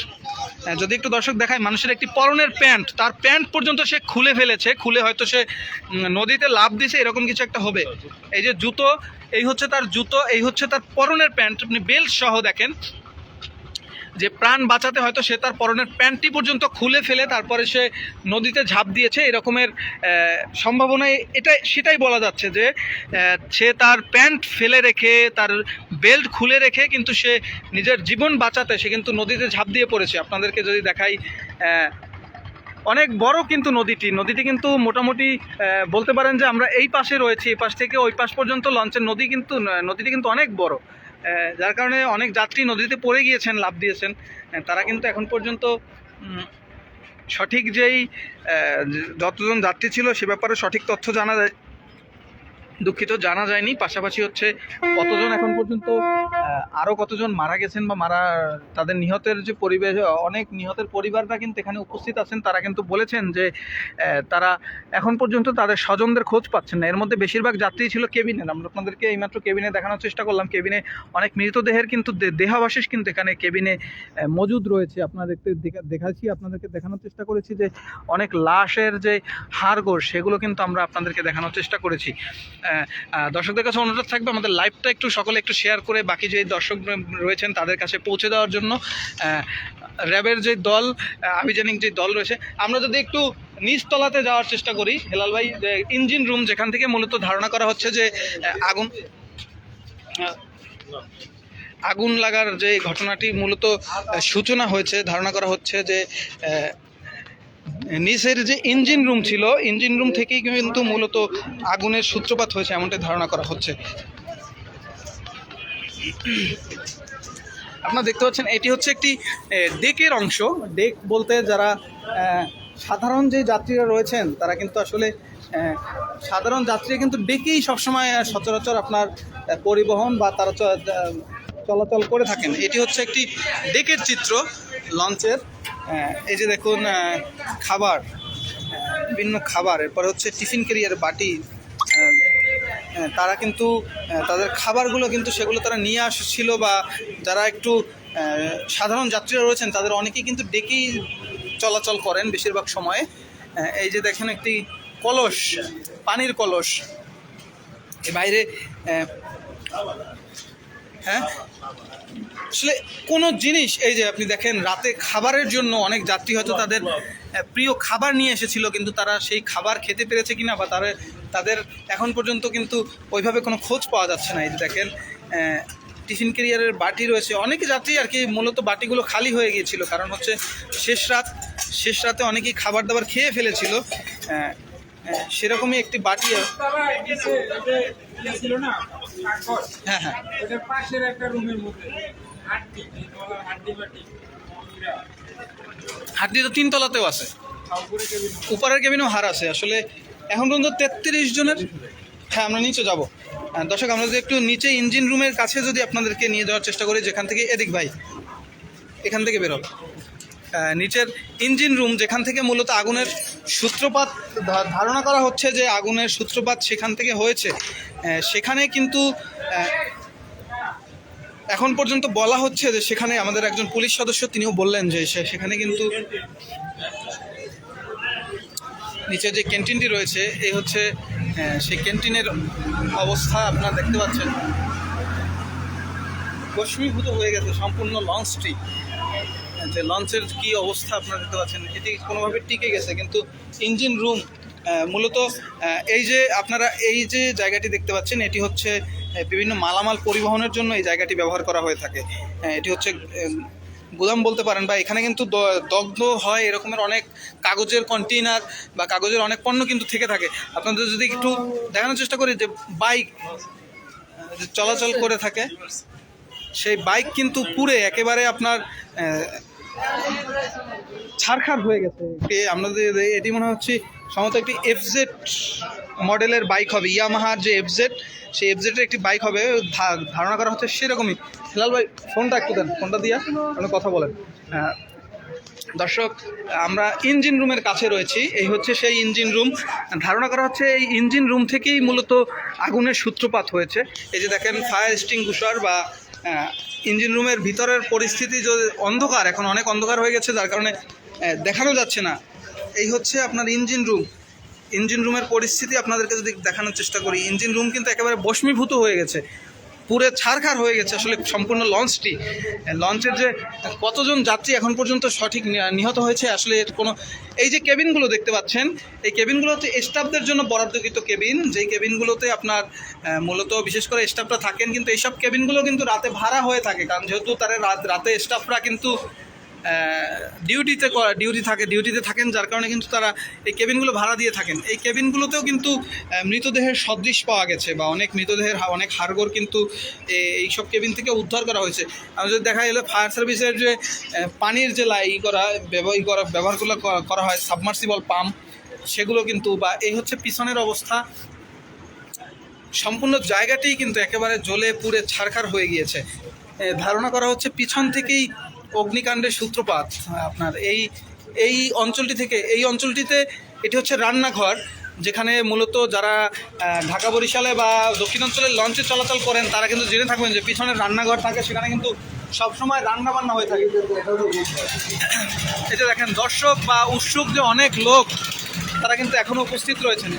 যদি একটু দর্শক দেখায়, মানুষের একটি পরনের প্যান্ট, তার প্যান্ট পর্যন্ত সে খুলে ফেলেছে, খুলে হয়তো সে নদীতে লাফ দিছে, এরকম কিছু একটা হবে। এই যে জুতো, এই হচ্ছে তার জুতো, এই হচ্ছে তার পরনের প্যান্ট, আপনি বেল্ট সহ দেখেন যে প্রাণ বাঁচাতে হয়তো সে তার পরনের প্যান্টটি পর্যন্ত খুলে ফেলে তারপরে সে নদীতে ঝাঁপ দিয়েছে, এরকমের সম্ভাবনায় সেটাই বলা যাচ্ছে যে সে তার প্যান্ট ফেলে রেখে, তার বেল্ট খুলে রেখে কিন্তু সে নিজের জীবন বাঁচাতে সে কিন্তু নদীতে ঝাঁপ দিয়ে পড়েছে। আপনাদেরকে যদি দেখাই, অনেক বড় কিন্তু নদীটি কিন্তু মোটামুটি বলতে পারেন যে আমরা এই পাশে রয়েছি, এই পাশ থেকে ওই পাশ পর্যন্ত লঞ্চের নদীটি কিন্তু অনেক বড়, যার কারণে অনেক যাত্রী নদীতে পড়ে গিয়েছেন, লাফ দিয়েছেন। তারা কিন্তু এখন পর্যন্ত সঠিক যেই যতজন যাত্রী ছিল সে ব্যাপারে সঠিক তথ্য জানা যায়নি। পাশাপাশি হচ্ছে কতজন এখন পর্যন্ত আরও কতজন মারা গেছেন বা তাদের নিহতের যে পরিবেশ, অনেক নিহতের পরিবাররা কিন্তু এখানে উপস্থিত আছেন। তারা কিন্তু বলেছেন যে তারা এখন পর্যন্ত তাদের স্বজনদের খোঁজ পাচ্ছেন না। এর মধ্যে বেশিরভাগ যাত্রী ছিল কেবিনে, আমরা আপনাদেরকে এইমাত্র কেবিনে দেখানোর চেষ্টা করলাম। কেবিনে অনেক মৃতদেহের কিন্তু দেহাবশেষ কিন্তু এখানে কেবিনে মজুদ রয়েছে। আপনাদেরকে দেখানোর চেষ্টা করেছি যে অনেক লাশের যে হাড়গোড় সেগুলো কিন্তু আমরা আপনাদেরকে দেখানোর চেষ্টা করেছি। দর্শকদের কাছে অনুরোধ থাকবে আমাদের লাইভটা সকলে একটু শেয়ার করে বাকি যে দর্শক রয়েছেন তাদের কাছে পৌঁছে দেওয়ার জন্য। র্যাবের যে দল, আভিযানিক যে দল রয়েছে, আমরা যদি একটু নিচতলাতে যাওয়ার চেষ্টা করি, হেলাল ভাই, ইঞ্জিন রুম যেখান থেকে মূলত ধারণা করা হচ্ছে যে আগুন লাগার যে ঘটনাটি মূলত সূচনা হয়েছে, ধারণা করা হচ্ছে যে নিচের যে ইঞ্জিন রুম ছিল, ইঞ্জিন রুম থেকেই কিন্তু মূলত আগুনের সূত্রপাত হয়েছে এমনটাই ধারণা করা হচ্ছে। আপনারা দেখতে পাচ্ছেন এটি হচ্ছে একটি ডেকের অংশ। ডেক বলতে যারা সাধারণ যে যাত্রীরা রয়েছেন তারা কিন্তু আসলে সাধারণ যাত্রী কিন্তু ডেকেই সবসময় সচরাচর আপনার পরিবহন বা তারা চলাচল করে থাকেন। এটি হচ্ছে একটি ডেকের চিত্র লঞ্চের। এই যে দেখুন খাবার, বিভিন্ন খাবার, এরপরে হচ্ছে টিফিন ক্যারিয়ার বাটি, তারা কিন্তু তাদের খাবারগুলো কিন্তু সেগুলো তারা নিয়ে আসছিল, বা যারা একটু সাধারণ যাত্রীরা রয়েছেন তাদের অনেকেই কিন্তু ডেকেই চলাচল করেন বেশিরভাগ সময়ে। এই যে দেখেন একটি কলস, পানির কলস, এ বাইরে হ্যাঁ আসলে কোনো জিনিস, এই যে আপনি দেখেন রাতে খাবারের জন্য অনেক যাত্রী হয়তো তাদের প্রিয় খাবার নিয়ে এসেছিল, কিন্তু তারা সেই খাবার খেতে পেরেছে কিনা বা তাদের এখন পর্যন্ত কিন্তু ওইভাবে কোনো খোঁজ পাওয়া যাচ্ছে না। এই যে দেখেন টিফিন ক্যারিয়ারের বাটি রয়েছে, অনেক যাত্রী আর কি মূলত বাটিগুলো খালি হয়ে গিয়েছিল, কারণ হচ্ছে শেষ রাতে অনেকেই খাবার দাবার খেয়ে ফেলেছিল। সেরকমই একটি বাটি, হ্যাঁ হ্যাঁ হাড্ডি তো 3তলাতেও আছে, উপরের কেবিনেও হার আছে। আসলে এখন পর্যন্ত 33 জনের, হ্যাঁ আমরা নিচে যাব। দর্শক আমরা যদি একটু নিচে ইঞ্জিন রুমের কাছে যদি আপনাদেরকে নিয়ে যাওয়ার চেষ্টা করি, যেখান থেকে এদিক ভাই এখান থেকে বেরোল, নিচের ইঞ্জিন রুম যেখান থেকে মূলত আগুনের সূত্রপাত ধারণা করা হচ্ছে যে আগুনের সূত্রপাত সেখান থেকে হয়েছে, সেখানে কিন্তু এখন পর্যন্ত বলা হচ্ছে যে সেখানে আমাদের একজন পুলিশ সদস্য তিনিও বললেন যে সেখানে কিন্তু নিচে যে ক্যান্টিনটি রয়েছে এই হচ্ছে সেই ক্যান্টিনের অবস্থা আপনারা দেখতে পাচ্ছেন, ভস্মীভূত হয়ে গেছে সম্পূর্ণ লঞ্চটি। যে লঞ্চের কি অবস্থা আপনারা দেখতে পাচ্ছেন, এটি কোনোভাবে টিকে গেছে। কিন্তু ইঞ্জিন রুম মূলত এই যে আপনারা এই যে জায়গাটি দেখতে পাচ্ছেন, এটি হচ্ছে বিভিন্ন মালামাল পরিবহনের জন্য এই জায়গাটি ব্যবহার করা হয়ে থাকে। এটি হচ্ছে গুদাম বলতে পারেন, বা এখানে কিন্তু দগ্ধ হয় এরকমের অনেক কাগজের কন্টেইনার বা কাগজের অনেক পণ্য কিন্তু থেকে থাকে। আপনাদের যদি একটু দেখানোর চেষ্টা করি যে বাইক চলাচল করে থাকে, সেই বাইক কিন্তু পুরে একেবারে আপনার ছারখার হয়ে গেছে। আপনাদের এটি মনে হচ্ছে সম্ভবত একটি এফজেড মডেলের বাইক হবে, ইয়ামাহার যে এফজেড, সেই এফজেডের একটি বাইক হবে ধারণা করা হচ্ছে সেরকমই। হেলাল ভাই ফোনটা একটু দেন, ফোনটা দিয়ে আপনি কথা বলেন। দর্শক, আমরা ইঞ্জিন রুমের কাছে রয়েছি, এই হচ্ছে সেই ইঞ্জিন রুম। ধারণা করা হচ্ছে এই ইঞ্জিন রুম থেকেই মূলত আগুনের সূত্রপাত হয়েছে। এই যে দেখেন ফায়ার এক্সটিংগুইশার বা ইঞ্জিন রুমের ভিতরের পরিস্থিতি যে অন্ধকার, এখন অনেক অন্ধকার হয়ে গেছে, যার কারণে দেখানো যাচ্ছে না। এই হচ্ছে আপনার ইঞ্জিন রুম। ইঞ্জিন রুমের পরিস্থিতি আপনাদেরকে যদি দেখানোর চেষ্টা করি, ইঞ্জিন রুম কিন্তু একেবারে ভস্মীভূত হয়ে গেছে, পুরে ছারখার হয়ে গেছে আসলে সম্পূর্ণ লঞ্চটি। লঞ্চের যে কতজন যাত্রী এখন পর্যন্ত সঠিক নিহত হয়েছে আসলে কোনো, এই যে কেবিনগুলো দেখতে পাচ্ছেন, এই কেবিনগুলো হচ্ছে স্টাফদের জন্য বরাদ্দকৃত কেবিন, যেই কেবিনগুলোতে আপনার মূলত বিশেষ করে স্টাফরা থাকেন। কিন্তু এইসব কেবিনগুলো কিন্তু রাতে ভাড়া হয়ে থাকে, কারণ যেহেতু তারা রাতে স্টাফরা কিন্তু ডিউটিতে থাকেন, যার কারণে কিন্তু তারা এই কেবিনগুলো ভাড়া দিয়ে থাকেন। এই কেবিনগুলোতেও কিন্তু মৃতদেহের সদৃশ পাওয়া গেছে, বা অনেক মৃতদেহের অনেক হাড়গোড় কিন্তু এইসব কেবিন থেকে উদ্ধার করা হয়েছে। আমি যদি দেখা গেলে ফায়ার সার্ভিসের যে পানির যে ব্যবহারগুলো করা হয়, সাবমার্সিবল পাম্প, সেগুলো কিন্তু, বা এই হচ্ছে পিছনের অবস্থা, সম্পূর্ণ জায়গাটি কিন্তু একেবারে জ্বলে পুড়ে ছারখার হয়ে গিয়েছে। ধারণা করা হচ্ছে পিছন থেকেই অগ্নিকাণ্ডের সূত্রপাত। আপনার এই অঞ্চলটি থেকে, এই অঞ্চলটিতে এটি হচ্ছে রান্নাঘর, যেখানে মূলত যারা ঢাকা বরিশালে বা দক্ষিণাঞ্চলের লঞ্চে চলাচল করেন তারা কিন্তু জেনে থাকবেন যে পিছনে রান্নাঘর থাকে, সেখানে কিন্তু সবসময় রান্নাবান্না হয়ে থাকে। এটা দেখেন দর্শক বা উৎসুক যে অনেক লোক, তারা কিন্তু এখনও উপস্থিত রয়েছেন।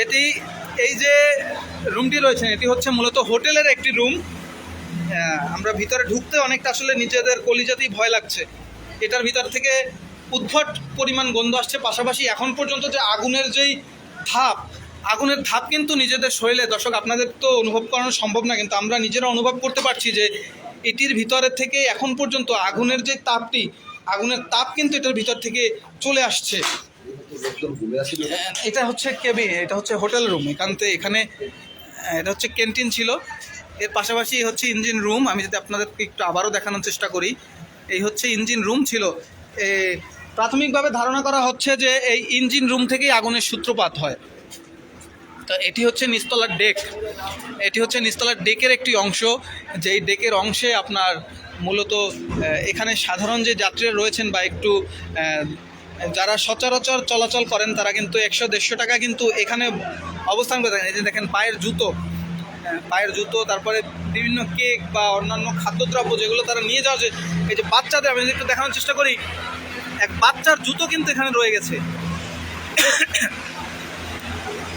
এটি এই যে রুমটি রয়েছে, এটি হচ্ছে মূলত হোটেলের একটি রুম। আমরা ভিতরে ঢুকতে অনেকটা আসলে নিজেদের কলিজাতেই ভয় লাগছে। এটার ভিতর থেকে উদ্ভট পরিমাণ গন্ধ আসছে, পাশাপাশি এখন পর্যন্ত যে আগুনের ধাপ কিন্তু নিজেদের শরীরে, দর্শক আপনাদের তো অনুভব করানো সম্ভব না, কিন্তু আমরা নিজেরা অনুভব করতে পারছি যে এটির ভিতরের থেকে এখন পর্যন্ত আগুনের তাপ কিন্তু এটার ভিতর থেকে চলে আসছে। এটা হচ্ছে কেবিন, এটা হচ্ছে হোটেল রুম। এখানে এটা হচ্ছে ক্যান্টিন ছিল, এর পাশাপাশি হচ্ছে ইঞ্জিন রুম। আমি যদি আপনাদেরকে একটু আবারও দেখানোর চেষ্টা করি, এই হচ্ছে ইঞ্জিন রুম ছিল। প্রাথমিকভাবে ধারণা করা হচ্ছে যে এই ইঞ্জিন রুম থেকেই আগুনের সূত্রপাত হয়। তো এটি হচ্ছে নিচতলার ডেক, এটি হচ্ছে নিচতলার ডেকের একটি অংশ, যেই ডেকের অংশে আপনার মূলত এখানে সাধারণ যে যাত্রীরা রয়েছেন বা একটু যারা সচরাচর চলাচল করেন, তারা কিন্তু 100-150 টাকা কিন্তু এখানে অবস্থান করে থাকেন। এই যে দেখেন পায়ের জুতো, তারপরে বিভিন্ন কেক বা অন্যান্য খাদ্যদ্রব্য যেগুলো তারা নিয়ে যাওয়া, এই যে বাচ্চাদের, আমি যদি একটু দেখানোর চেষ্টা করি, এক বাচ্চার জুতো কিন্তু এখানে রয়ে গেছে,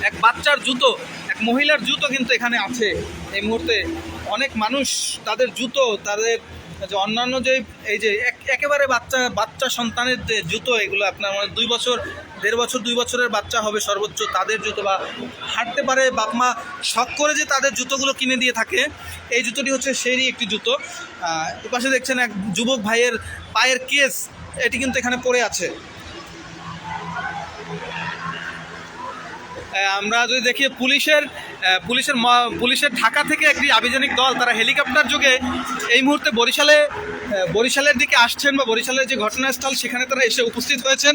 এক বাচ্চার জুতো, এক মহিলার জুতো কিন্তু এখানে আছে এই মুহূর্তে। অনেক মানুষ তাদের জুতো, তাদের যে অন্যান্য যে এই যে একেবারে বাচ্চা সন্তানের যে জুতো, এগুলো আপনার মানে 2 বছর 1.5 বছর 2 বছরের বাচ্চা হবে সর্বোচ্চ, তাদের জুতো, বা হাঁটতে পারে বাপ মা শখ করে যে তাদের জুতোগুলো কিনে দিয়ে থাকে, এই জুতোটি হচ্ছে সেই একটি জুতো। এপাশে দেখছেন এক যুবক ভাইয়ের পায়ের কেস, এটি কিন্তু এখানে পড়ে আছে। আমরা যদি দেখি পুলিশের ঢাকা থেকে একটি আভিযানিক দল, তারা হেলিকপ্টার যোগে এই মুহূর্তে বরিশালের দিকে আসছেন, বা বরিশালের যে ঘটনাস্থল সেখানে তারা এসে উপস্থিত হয়েছেন।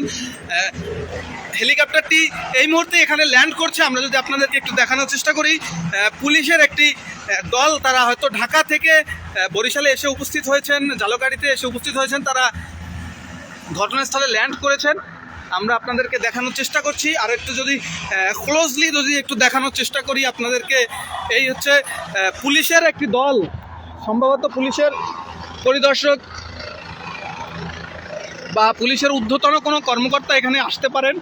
হেলিকপ্টারটি এই মুহূর্তে এখানে ল্যান্ড করছে। আমরা যদি আপনাদেরকে একটু দেখানোর চেষ্টা করি, পুলিশের একটি দল, তারা হয়তো ঢাকা থেকে বরিশালে এসে উপস্থিত হয়েছেন, জালকাঠিতে এসে উপস্থিত হয়েছেন, তারা ঘটনাস্থলে ল্যান্ড করেছেন। আমরা আপনাদেরকে দেখানোর চেষ্টা করছি, আর একটু যদি ক্লোজলি যদি একটু দেখানোর চেষ্টা করি আপনাদেরকে, এই হচ্ছে পুলিশের একটি দল, সম্ভবত পুলিশের পরিদর্শক, বা পুলিশের ঊর্ধ্বতন কোনো কর্মকর্তা এখানে আসতে পারেন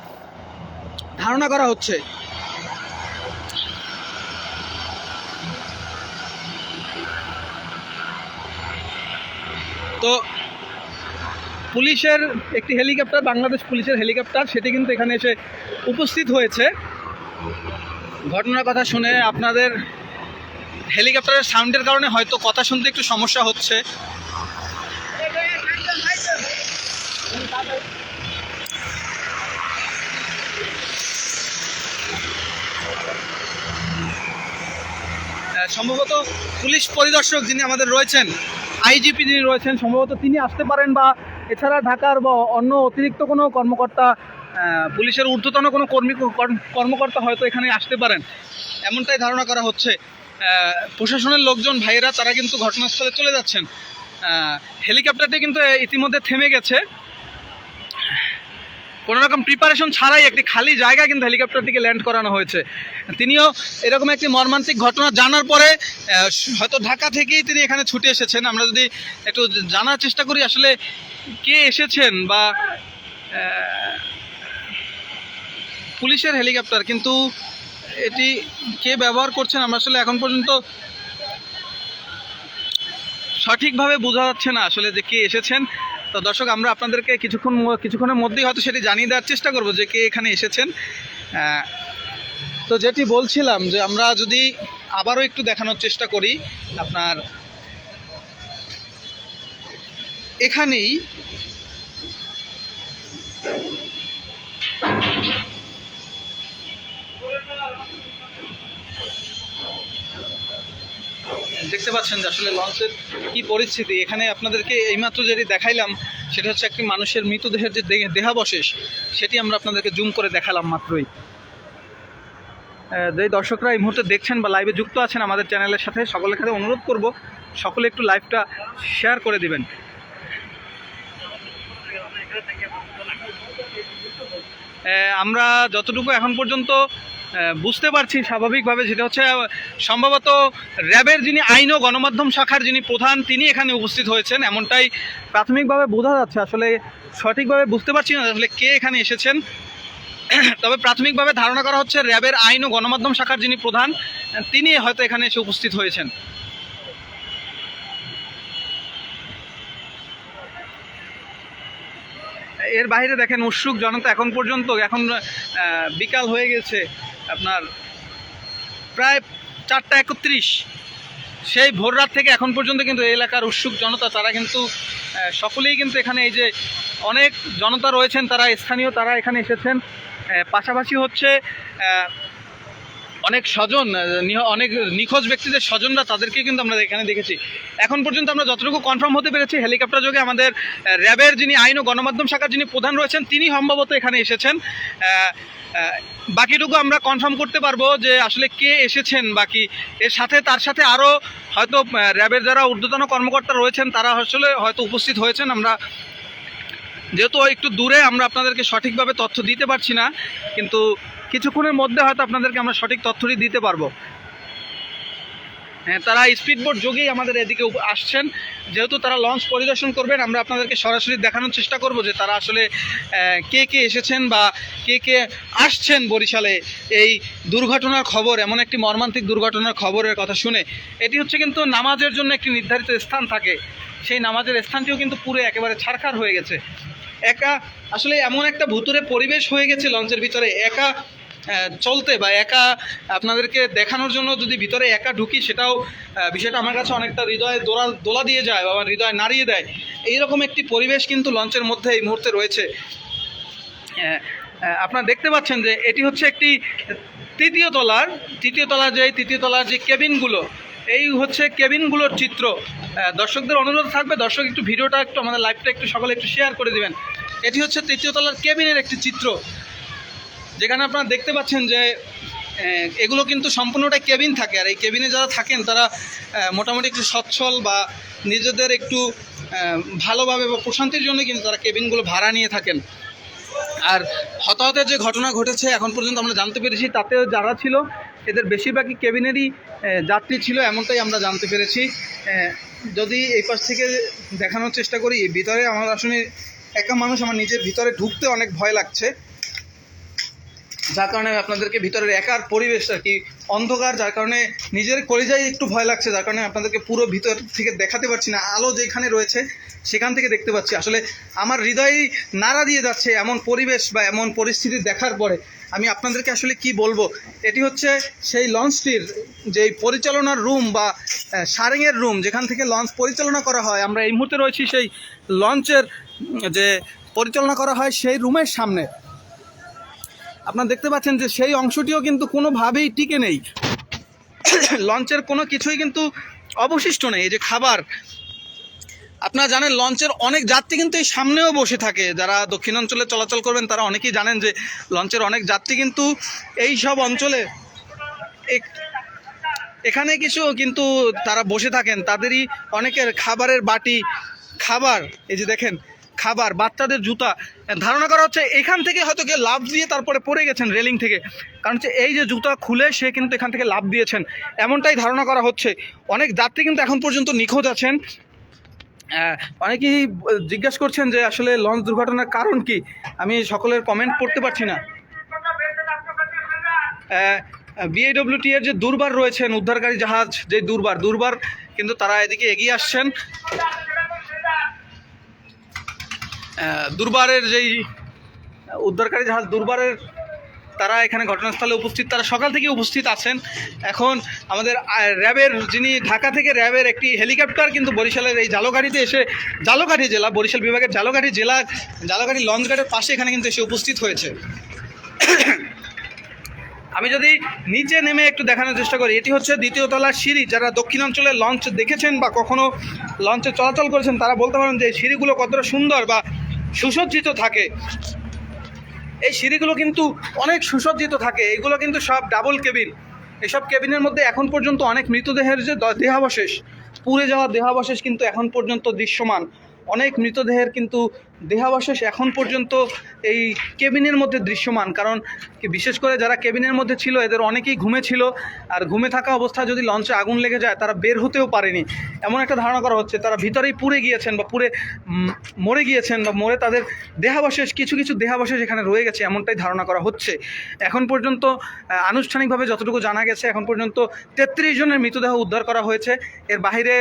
ধারণা করা হচ্ছে। তো পুলিশের একটি হেলিকপ্টার, বাংলাদেশ পুলিশের হেলিকপ্টার, সেটি কিন্তু এখানে এসে উপস্থিত হয়েছে। ঘটনার কথা শুনে আপনাদের হেলিকপ্টারের সাউন্ডের কারণে হয়তো কথা শুনতে একটু সমস্যা হচ্ছে। সম্ভবত পুলিশ পরিদর্শক যিনি আমাদের রয়েছেন, আইজিপি যিনি রয়েছেন, সম্ভবত তিনি আসতে পারেন, বা এছাড়া ঢাকার বা অন্য অতিরিক্ত কোনো কর্মকর্তা, পুলিশের ঊর্ধ্বতন কোনো কর্মকর্তা হয়তো এখানে আসতে পারেন, এমনটাই ধারণা করা হচ্ছে। প্রশাসনের লোকজন ভাইয়েরা তারা কিন্তু ঘটনাস্থলে চলে যাচ্ছেন। হেলিকপ্টারটি কিন্তু ইতিমধ্যে থেমে গেছে। কোনো রকম প্রিপারেশন ছাড়াই একটি খালি জায়গায় কিন্তু হেলিকপ্টারটিকে ল্যান্ড করানো হয়েছে। তিনিও এরকম একটি মর্মান্তিক ঘটনা জানার পরে হয়তো ঢাকা থেকেই তিনি এখানে ছুটে এসেছেন। আমরা যদি একটু জানার চেষ্টা করি আসলে কে এসেছেন, বা পুলিশের হেলিকপ্টার কিন্তু এটি কে ব্যবহার করছেন আমরা আসলে এখন পর্যন্ত সঠিকভাবে বোঝা যাচ্ছে না আসলে যে কে এসেছেন। তো দর্শক, আমরা আপনাদেরকে কিছুক্ষণের মধ্যেই হয়তো সেটি জানিয়ে দেওয়ার চেষ্টা করব যে কে এখানে এসেছেন। তো যেটি বলছিলাম যে আমরা যদি আবারও একটু দেখানোর চেষ্টা করি, আপনার এখানেই দেখতে পাচ্ছেন যে আসলে লঞ্চের কি পরিস্থিতি। এখানে আপনাদেরকে এইমাত্র যেটি দেখাইলাম সেটা হচ্ছে একটি মানুষের মৃতদেহের যে দেহাবশেষ, সেটি আমরা আপনাদেরকে জুম করে দেখালাম মাত্রই। যে দর্শকরা এই মুহূর্তে দেখছেন বা লাইভে যুক্ত আছেন আমাদের চ্যানেলের সাথে, সকলের কাছে অনুরোধ করব সকলে একটু লাইভটা শেয়ার করে দিবেন। আমরা যতটুকু এখন পর্যন্ত বুঝতে পারছি স্বাভাবিকভাবে, যেটা হচ্ছে সম্ভবত র্যাবের যিনি আইন ও গণমাধ্যম শাখার যিনি প্রধান তিনি এখানে উপস্থিত হয়েছেন, এমনটাই প্রাথমিকভাবে বোঝা যাচ্ছে। আসলে সঠিকভাবে বুঝতে পারছি না আসলে কে এখানে এসেছেন, তবে প্রাথমিকভাবে ধারণা করা হচ্ছে র্যাবের আইন ও গণমাধ্যম শাখার যিনি প্রধান তিনি হয়তো এখানে এসে উপস্থিত হয়েছেন। এর বাইরে দেখেন উৎসুক জনতা এখন পর্যন্ত, এখন বিকাল হয়ে গেছে আপনার প্রায় 4:31, সেই ভোর রাত থেকে এখন পর্যন্ত কিন্তু এই এলাকার উৎসুক জনতা তারা কিন্তু সকলেই কিন্তু এখানে, এই যে অনেক জনতা রয়েছেন তারা স্থানীয়, তারা এখানে এসেছেন। পাশাপাশি হচ্ছে অনেক স্বজন, অনেক নিখোঁজ ব্যক্তিদের স্বজনরা, তাদেরকে কিন্তু আমরা এখানে দেখেছি। এখন পর্যন্ত আমরা যতটুকু কনফার্ম হতে পেরেছি হেলিকপ্টার যোগে আমাদের র্যাবের যিনি আইন ও গণমাধ্যম শাখার যিনি প্রধান রয়েছেন তিনি সম্ভবত এখানে এসেছেন। বাকিটুকু আমরা কনফার্ম করতে পারবো যে আসলে কে এসেছেন। বাকি এর সাথে তার সাথে আরও হয়তো র্যাবের যারা ঊর্ধ্বতন কর্মকর্তা রয়েছেন তারা আসলে হয়তো উপস্থিত হয়েছেন। আমরা যেহেতু একটু দূরে, আমরা আপনাদেরকে সঠিকভাবে তথ্য দিতে পারছি না, কিন্তু কিছুক্ষণের মধ্যে হয়তো আপনাদেরকে আমরা সঠিক তথ্যটি দিতে পারবো। হ্যাঁ, তারা স্পিডবোট যোগেই আমাদের এদিকে আসছেন। যেহেতু তারা লঞ্চ পরিদর্শন করবেন, আমরা আপনাদেরকে সরাসরি দেখানোর চেষ্টা করব যে তারা আসলে কে কে এসেছেন বা কে কে আসছেন বরিশালে এই দুর্ঘটনার খবর, এমন একটি মর্মান্তিক দুর্ঘটনার খবরের কথা শুনে। এটি হচ্ছে কিন্তু নামাজের জন্য একটি নির্ধারিত স্থান থাকে, সেই নামাজের স্থানটিও কিন্তু পুরো একেবারে ছারখার হয়ে গেছে। একা আসলে এমন একটা ভুতুরে পরিবেশ হয়ে গেছে লঞ্চের ভিতরে, একা চলতে বা একা আপনাদেরকে দেখানোর জন্য যদি ভিতরে একা ঢুকি, সেটাও বিষয়টা আমার কাছে অনেকটা হৃদয়ে দোলা দিয়ে যায় বা আমার হৃদয় নাড়িয়ে দেয়। এইরকম একটি পরিবেশ কিন্তু লঞ্চের মধ্যে এই মুহূর্তে রয়েছে। আপনারা দেখতে পাচ্ছেন যে এটি হচ্ছে একটি তৃতীয় তলার যে কেবিনগুলো, এই হচ্ছে কেবিনগুলোর চিত্র। দর্শকদের অনুরোধ থাকবে, দর্শক একটু ভিডিওটা একটু আমাদের লাইভটা একটু সকলে একটু শেয়ার করে দেবেন। এটি হচ্ছে তৃতীয় তলার কেবিনের একটি চিত্র, যেখানে আপনারা দেখতে পাচ্ছেন যে এগুলো কিন্তু সম্পূর্ণটাই কেবিন থাকে। আর এই কেবিনে যারা থাকেন তারা মোটামুটি একটু সচ্ছল বা নিজেদের একটু ভালোভাবে বা প্রশান্তির জন্য কিন্তু তারা কেবিনগুলো ভাড়া নিয়ে থাকেন। আর হতাহতের যে ঘটনা ঘটেছে এখন পর্যন্ত আমরা জানতে পেরেছি, তাতেও যারা ছিল এদের বেশিরভাগই কেবিনেরই যাত্রী ছিল, এমনটাই আমরা জানতে পেরেছি। যদি এই পাশ থেকে দেখানোর চেষ্টা করি, ভিতরে আমার আসলে একা মানুষ, আমার নিজের ভিতরে ঢুকতে অনেক ভয় লাগছে, যার কারণে আমি আপনাদেরকে ভিতরের একার পরিবেশ আর কি অন্ধকার, যার কারণে নিজের কলিজায় একটু ভয় লাগছে, যার কারণে আপনাদেরকে পুরো ভিতর থেকে দেখাতে পারছি না। আলো যেখানে রয়েছে সেখান থেকে দেখতে পাচ্ছি। আসলে আমার হৃদয় নাড়া দিয়ে যাচ্ছে এমন পরিবেশ বা এমন পরিস্থিতি দেখার পরে। আমি আপনাদেরকে আসলে কি বলবো, এটি হচ্ছে সেই লঞ্চটির যে পরিচালনার রুম বা সারেংয়ের রুম, যেখান থেকে লঞ্চ পরিচালনা করা হয়। আমরা এই মুহূর্তে রয়েছি সেই লঞ্চের যে পরিচালনা করা হয় সেই রুমের সামনে। আপনারা দেখতে পাচ্ছেন যে সেই অংশটিও কিন্তু কোনোভাবেই টিকে নেই, লঞ্চের কোনো কিছুই কিন্তু অবশিষ্ট নেই। এই যে খাবার, আপনারা জানেন লঞ্চের অনেক যাত্রী কিন্তু এই সামনেও বসে থাকে। যারা দক্ষিণাঞ্চলে চলাচল করবেন তারা অনেকেই জানেন যে লঞ্চের অনেক যাত্রী কিন্তু এই সব অঞ্চলে এখানে কিছু কিন্তু তারা বসে থাকেন। তাদেরই অনেকের খাবারের বাটি, খাবার, এই যে দেখেন খাবার, বাচ্চাদের জুতা, ধারণা করা হচ্ছে এখান থেকে হয়তো কেউ লাফ দিয়ে তারপরে পড়ে গেছেন রেলিং থেকে, কারণ হচ্ছে এই যে জুতা খুলে সে কিন্তু এখান থেকে লাফ দিয়েছেন, এমনটাই ধারণা করা হচ্ছে। অনেক যাত্রী কিন্তু এখন পর্যন্ত নিখোঁজ আছেন। অনেকেই জিজ্ঞাসা করছেন যে আসলে লঞ্চ দুর্ঘটনার কারণ কি। আমি সকলের কমেন্ট পড়তে পারছি না। বিএডব্লিউটি এর যে দুর্বার রয়েছেন, উদ্ধারকারী জাহাজ যে দুর্বার কিন্তু তারা এদিকে এগিয়ে আসছেন। দুর্বারের যেই উদ্ধারকারী জাহাজ দুর্বারের তারা এখানে ঘটনাস্থলে উপস্থিত, তারা সকাল থেকে উপস্থিত আছেন। এখন আমাদের র্যাবের যিনি ঢাকা থেকে র্যাবের একটি হেলিকপ্টার কিন্তু বরিশালের এই জালগাড়িতে এসে, জালগাড়ি জেলা, বরিশাল বিভাগের জালগাড়ি জেলা, জালগাড়ি লঞ্চঘাটের পাশে এখানে কিন্তু এসে উপস্থিত হয়েছে। আমি যদি নিচে নেমে একটু দেখানোর চেষ্টা করি, এটি হচ্ছে দ্বিতীয় তলার সিঁড়ি। যারা দক্ষিণাঞ্চলের লঞ্চ দেখেছেন বা কখনো লঞ্চে চলাচল করেছেন তারা বলতে পারেন যে সিঁড়িগুলো কতটা সুন্দর বা সুসজ্জিত থাকে। এই সিঁড়িগুলো কিন্তু অনেক সুসজ্জিত থাকে। এগুলো কিন্তু সব ডাবল কেবিন। এইসব কেবিনের মধ্যে এখন পর্যন্ত অনেক মৃতদেহের যে দেহাবশেষ, পুড়ে যাওয়া দেহাবশেষ কিন্তু এখন পর্যন্ত দৃশ্যমান। অনেক মৃতদেহের কিন্তু দেহাবশেষ এখন পর্যন্ত এই কেবিনের মধ্যে দৃশ্যমান। কারণ বিশেষ করে যারা কেবিনের মধ্যে ছিল এদের অনেকেই ঘুমে ছিল, আর ঘুমে থাকা অবস্থায় যদি লঞ্চে আগুন লেগে যায় তারা বের হতেও পারেনি, এমন একটা ধারণা করা হচ্ছে। তারা ভিতরেই পুড়ে গিয়েছেন বা পুড়ে মরে গিয়েছেন, বা মরে তাদের দেহাবশেষ, কিছু কিছু দেহাবশেষ এখানে রয়ে গেছে, এমনটাই ধারণা করা হচ্ছে। এখন পর্যন্ত আনুষ্ঠানিকভাবে যতটুকু জানা গেছে এখন পর্যন্ত 33 জনের মৃতদেহ উদ্ধার করা হয়েছে। এর বাইরে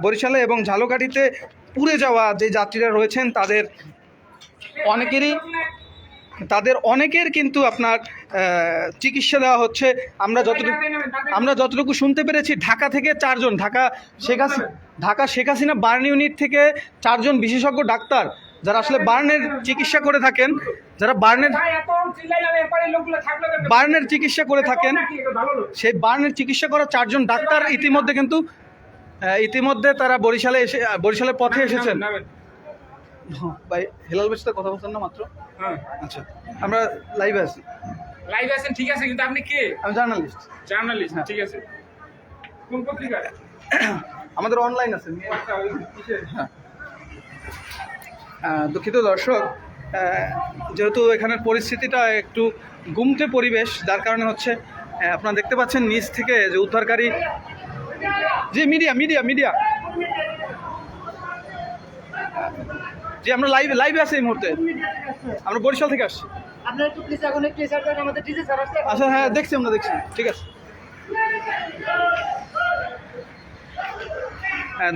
বরিশালে এবং ঝালকাঠিতে পুড়ে যাওয়া যে যাত্রীরা রয়েছেন তাদের অনেকের কিন্তু আপনার চিকিৎসা দেওয়া হচ্ছে। আমরা যতটুকু শুনতে পেরেছি, ঢাকা থেকে 4 জন, ঢাকা শেখ হাসিনা বার্ন ইউনিট থেকে 4 জন বিশেষজ্ঞ ডাক্তার যারা আসলে বার্নের চিকিৎসা করে থাকেন, যারা বার্নের চিকিৎসা করে থাকেন, সেই বার্নের চিকিৎসা করা 4 জন ডাক্তার ইতিমধ্যে তারা বরিশালের পথে এসেছেন। ভাই হেলাল বেশ কথা বলছেন না মাত্র? হ্যাঁ, আচ্ছা, আমরা লাইভে আছি। ঠিক আছে, কিন্তু আপনি কে? আমি জার্নালিস্ট। হ্যাঁ, ঠিক আছে। কোন পত্রিকা? আমাদের অনলাইন আছে। দুঃখিত দর্শক, যেহেতু এখানের পরিস্থিতিটা একটু গুমটে পরিবেশ, যার কারণে হচ্ছে আপনারা দেখতে পাচ্ছেন নিচ থেকে যে উদ্ধারকারী যে মিডিয়া যে আমরা লাইভে আছি এই মুহূর্তে। আমরা বরিশাল থেকে আসছি। আচ্ছা, হ্যাঁ দেখছি, ঠিক আছে।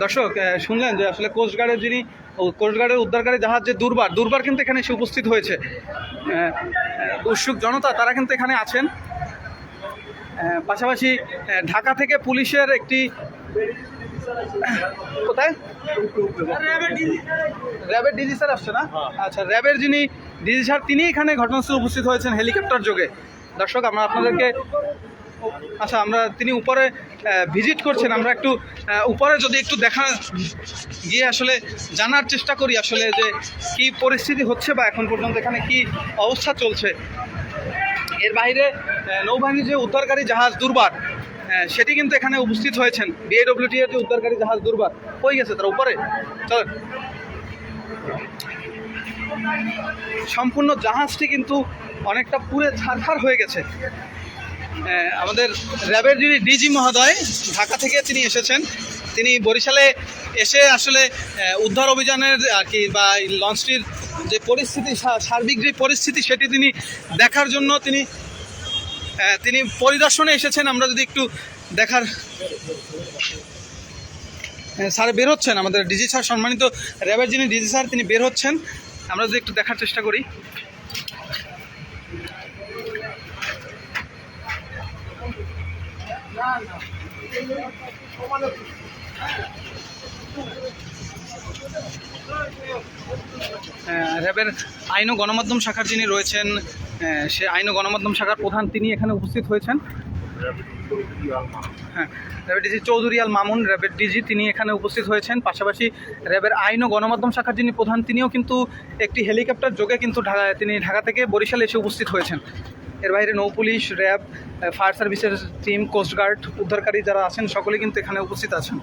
দর্শক শুনলেন যে আসলে কোস্টগার্ডের উদ্ধারকারী জাহাজ যে দুর্বার কিন্তু এখানে এসে উপস্থিত হয়েছে। উৎসুক জনতা তারা কিন্তু এখানে আছেন। পাশাপাশি ঢাকা থেকে পুলিশের একটি, কোথায় র্যাবের ডিজি স্যার আসছে না? আচ্ছা, র্যাবের যিনি ডিজি স্যার তিনি এখানে ঘটনাস্থলে উপস্থিত হয়েছেন হেলিকপ্টার যোগে। দর্শক আমরা আপনাদেরকে, আচ্ছা তিনি উপরে ভিজিট করছেন, আমরা একটু উপরে যদি একটু গিয়ে আসলে জানার চেষ্টা করি আসলে যে কি পরিস্থিতি হচ্ছে বা এখন পর্যন্ত এখানে কি অবস্থা চলছে। এর বাইরে নৌবাহিনীর যে উদ্ধারকারী জাহাজ দুর্বার সেটি কিন্তু এখানে উপস্থিত হয়েছেন। বিএডব্লিউটি এর যে উদ্ধারকারী জাহাজ দুর্বার হয়ে গেছে তারা উপরে, চল সম্পূর্ণ জাহাজটি কিন্তু অনেকটা পুড়ে ছারখার হয়ে গেছে। আমাদের র্যাবের যিনি ডিজি মহোদয় ঢাকা থেকে তিনি এসেছেন, তিনি বরিশালে এসে আসলে উদ্ধার অভিযানের আর কি বা এই লঞ্চটির যে পরিস্থিতি সার্বিক যে পরিস্থিতি সেটি তিনি দেখার জন্য তিনি পরিদর্শনে এসেছেন। আমরা যদি একটু দেখার স্যার বের হচ্ছেন, আমাদের ডিজি স্যার, সম্মানিত র্যাবের যিনি ডিজি স্যার তিনি বের হচ্ছেন, আমরা যদি একটু দেখার চেষ্টা করি। র্যাবের আইন ও গণমাধ্যম শাখার যিনি রয়েছেন, সে আইন ও গণমাধ্যম শাখার প্রধান তিনি এখানে উপস্থিত হয়েছেন। হ্যাঁ, র্যাবের ডিজি চৌধুরী আল মামুন, র্যাবের ডিজি, তিনি এখানে উপস্থিত হয়েছেন। পাশাপাশি র্যাবের আইন ও গণমাধ্যম শাখার যিনি প্রধান তিনিও কিন্তু একটি হেলিকপ্টার যোগে কিন্তু তিনি ঢাকা থেকে বরিশালে এসে উপস্থিত হয়েছেন। এর বাইরে নৌ পুলিশ, র্যাব, ফায়ার সার্ভিসের টিম, কোস্টগার্ড, উদ্ধারকারী যারা আছেন সকলে কিন্তু এখানে উপস্থিত আছেন।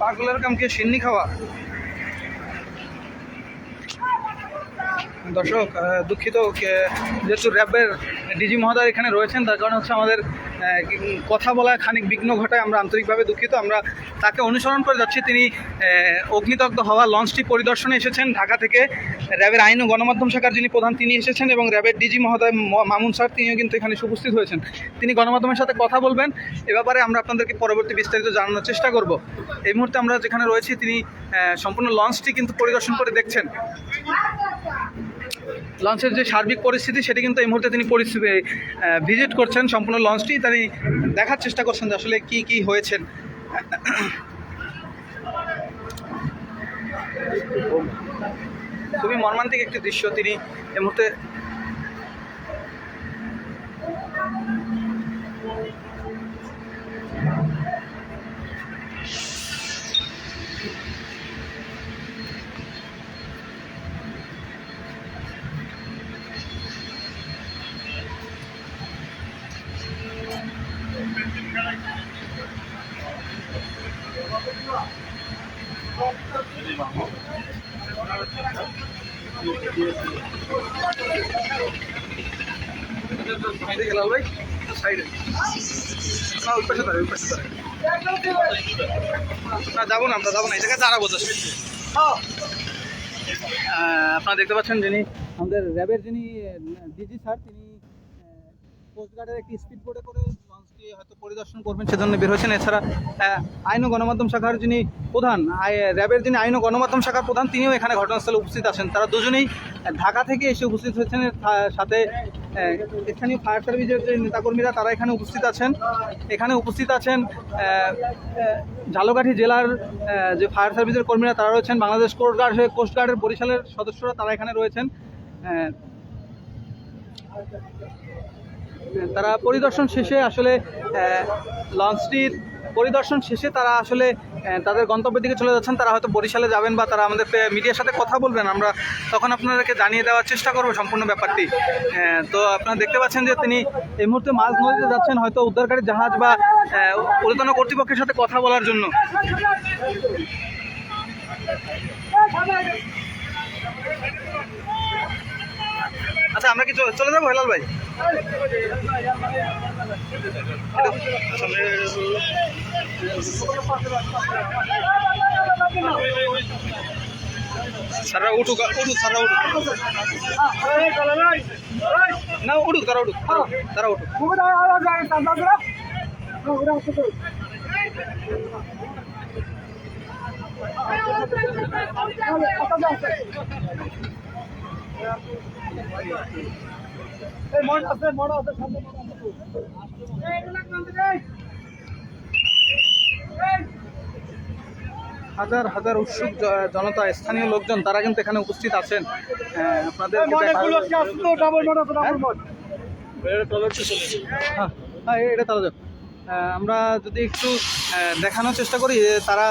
পাগলের কামকে সিন্নি খাওয়া। দর্শক দুঃখিত, যেহেতু র্যাবের ডিজি মহোদয় এখানে রয়েছেন তার কারণে হচ্ছে আমাদের কথা বলা খানিক বিঘ্ন ঘটায়, আমরা আন্তরিকভাবে দুঃখিত। আমরা তাকে অনুসরণ করে যাচ্ছি। তিনি অগ্নিদগ্ধ হওয়া লঞ্চটি পরিদর্শনে এসেছেন ঢাকা থেকে। র্যাবের আইন ও গণমাধ্যম শাখার যিনি প্রধান তিনি এসেছেন এবং র্যাবের ডিজি মহোদয় মামুন স্যার তিনিও কিন্তু এখানে উপস্থিত হয়েছেন। তিনি গণমাধ্যমের সাথে কথা বলবেন। এ ব্যাপারে আমরা আপনাদেরকে পরবর্তী বিস্তারিত জানানোর চেষ্টা করব। এই মুহূর্তে আমরা যেখানে রয়েছি তিনি সম্পূর্ণ লঞ্চটি কিন্তু পরিদর্শন করে দেখছেন। লঞ্চের যে সার্বিক পরিস্থিতি সেটি কিন্তু এই মুহূর্তে তিনি ভিজিট করছেন সম্পূর্ণ লঞ্চটি, তিনি দেখার চেষ্টা করছেন যে আসলে কি কি হয়েছে। খুবই মর্মান্তিক একটি দৃশ্য তিনি এই মুহূর্তে ভাই সাইডে না যাবো না, আমরা যাবো না, এই জায়গায় দাঁড়াবো। আপনারা দেখতে পাচ্ছেন যিনি আমাদের র্যাবের যিনি ডিজি স্যার তিনি কোস্টগার্ডের একটি স্পিড বোটে করে লঞ্চটি হয়তো পরিদর্শন করবেন সেজন্য বের হয়েছেন। এছাড়া আইন ও গণমাধ্যম শাখার যিনি প্রধান, র্যাবের যিনি আইন ও গণমাধ্যম শাখার প্রধান তিনিও এখানে ঘটনাস্থলে উপস্থিত আছেন। তারা দুজনেই ঢাকা থেকে এসে উপস্থিত হয়েছেন। সাথে স্থানীয় ফায়ার সার্ভিসের যে নেতাকর্মীরা তারা এখানে উপস্থিত আছেন। এখানে উপস্থিত আছেন ঝালকাঠি জেলার যে ফায়ার সার্ভিসের কর্মীরা তারা রয়েছেন। বাংলাদেশ কোস্টগার্ডের বরিশালের সদস্যরা তারা এখানে রয়েছেন। তারা পরিদর্শন শেষে আসলে লঞ্চটির পরিদর্শন শেষে তারা আসলে তাদের গন্তব্যের দিকে চলে যাচ্ছেন। তারা হয়তো বরিশালে যাবেন বা তারা আমাদের মিডিয়ার সাথে কথা বলবেন। আমরা তখন আপনাদেরকে জানিয়ে দেওয়ার চেষ্টা করবো সম্পূর্ণ ব্যাপারটি। তো আপনারা দেখতে পাচ্ছেন যে তিনি এই মুহূর্তে মাঝ নদীতে যাচ্ছেন হয়তো উদ্ধারকারী জাহাজ বা ঊর্ধ্বতন কর্তৃপক্ষের সাথে কথা বলার জন্য। আচ্ছা, আমরা কি চলে যাবো হেলাল ভাই? সারা উঠুক সারা উঠুক না, উঠুক তারা উঠুক তারা উঠুক। হাজার হাজার উৎসুক জনতা, স্থানীয় লোকজন তারা কিন্তু এখানে উপস্থিত আছেন। আপনাদের এটা তারা যাক। আমরা যদি একটু দেখানোর চেষ্টা করি, তারা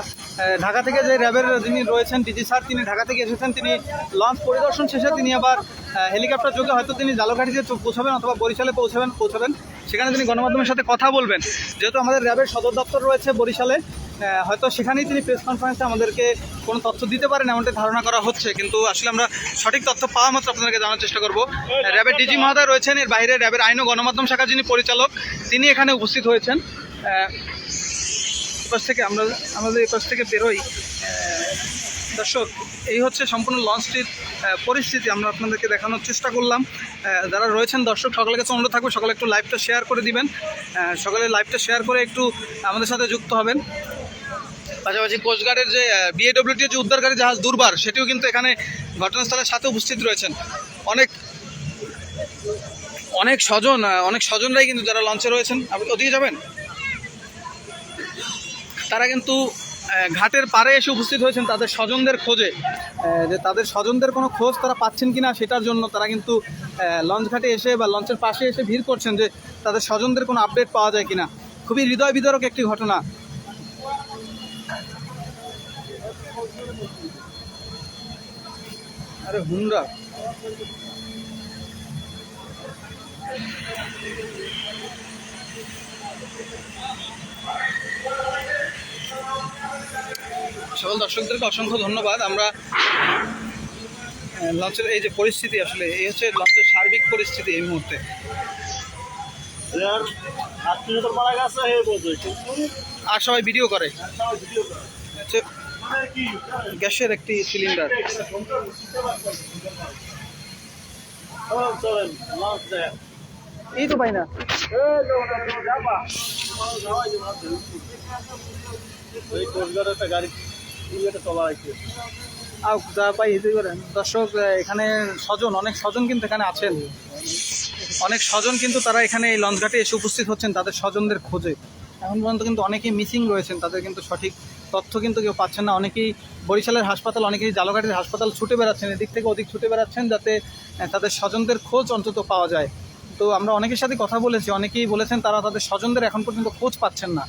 ঢাকা থেকে যে র্যাবের যিনি রয়েছেন ডিজি স্যার তিনি ঢাকা থেকে এসেছেন। তিনি লঞ্চ পরিদর্শন শেষে তিনি আবার হেলিকপ্টার যোগে হয়তো তিনি জালকাঠিতে পৌঁছাবেন অথবা বরিশালে পৌঁছাবেন সেখানে তিনি গণমাধ্যমের সাথে কথা বলবেন। যেহেতু আমাদের র্যাবের সদর দপ্তর রয়েছে বরিশালে, হয়তো সেখানেই তিনি প্রেস কনফারেন্সে আমাদেরকে কোনো তথ্য দিতে পারেন এমনটাই ধারণা করা হচ্ছে, কিন্তু আসলে আমরা সঠিক তথ্য পাওয়া মাত্র আপনাদেরকে জানার চেষ্টা করব। র্যাবের ডিজি মহোদয় রয়েছেন, এর বাইরে র্যাবের আইন ও গণমাধ্যম শাখা যিনি পরিচালক তিনি এখানে উপস্থিত হয়েছেন। এপাশ থেকে আমাদের এপাশ থেকে বেরোই। দর্শক, এই হচ্ছে সম্পূর্ণ লঞ্চটির পরিস্থিতি আমরা আপনাদেরকে দেখানোর চেষ্টা করলাম। যারা রয়েছেন দর্শক, সকলের কাছে অনুরোধ থাকবে সকলে একটু লাইভটা শেয়ার করে দিবেন, সকলে লাইভটা শেয়ার করে একটু আমাদের সাথে যুক্ত হবেন। পাশাপাশি কোস্টগার্ডের যে বিএডব্লিউটি যে উদ্ধারকারী জাহাজ দুর্বার সেটিও কিন্তু এখানে ঘটনাস্থলের সাথে উপস্থিত রয়েছেন। অনেক স্বজনরাই কিন্তু যারা লঞ্চে রয়েছেন, আপনি ওদিকে যাবেন, তারা কিন্তু ঘাটের পাড়ে এসে উপস্থিত হয়েছেন তাদের স্বজনদের খোঁজে, যে তাদের স্বজনদের কোনো খোঁজ তারা পাচ্ছেন কিনা সেটার জন্য তারা কিন্তু লঞ্চ ঘাটে এসে বা লঞ্চের পাশে এসে ভিড় করছেন যে তাদের স্বজনদের কোনো আপডেট পাওয়া যায় কিনা। খুবই হৃদয় বিদারক একটি ঘটনা। আরে হুন্ডা সকল দর্শকদেরকে অসংখ্য ধন্যবাদ। আমরা লঞ্চের এই যে পরিস্থিতি, আসলে এই হচ্ছে লঞ্চের সার্বিক পরিস্থিতি এই মুহূর্তে। আর সবাই ভিডিও করে, হচ্ছে গ্যাসের একটি সিলিন্ডার। এই তো পাই না, দর্শক এখানে অনেক স্বজন কিন্তু এখানে আছেন, অনেক স্বজন কিন্তু তারা এখানে এই লঞ্চ ঘাটে এসে উপস্থিত হচ্ছেন তাদের স্বজনদের খোঁজে। এখন পর্যন্ত কিন্তু অনেকেই মিসিং রয়েছেন, তাদের কিন্তু সঠিক তথ্য কিন্তু কেউ পাচ্ছেন না। অনেকেই বরিশালের হাসপাতাল, অনেকেই জালকাঠির হাসপাতাল ছুটে বেড়াচ্ছেন, এদিক থেকে ওদিক ছুটে বেড়াচ্ছেন যাতে তাদের স্বজনদের খোঁজ অন্তত পাওয়া যায়। তো আমরা অনেকের সাথে কথা বলেছি, অনেকেই বলেছেন তারা তাদের স্বজনদের এখন পর্যন্ত খোঁজ পাচ্ছেন না,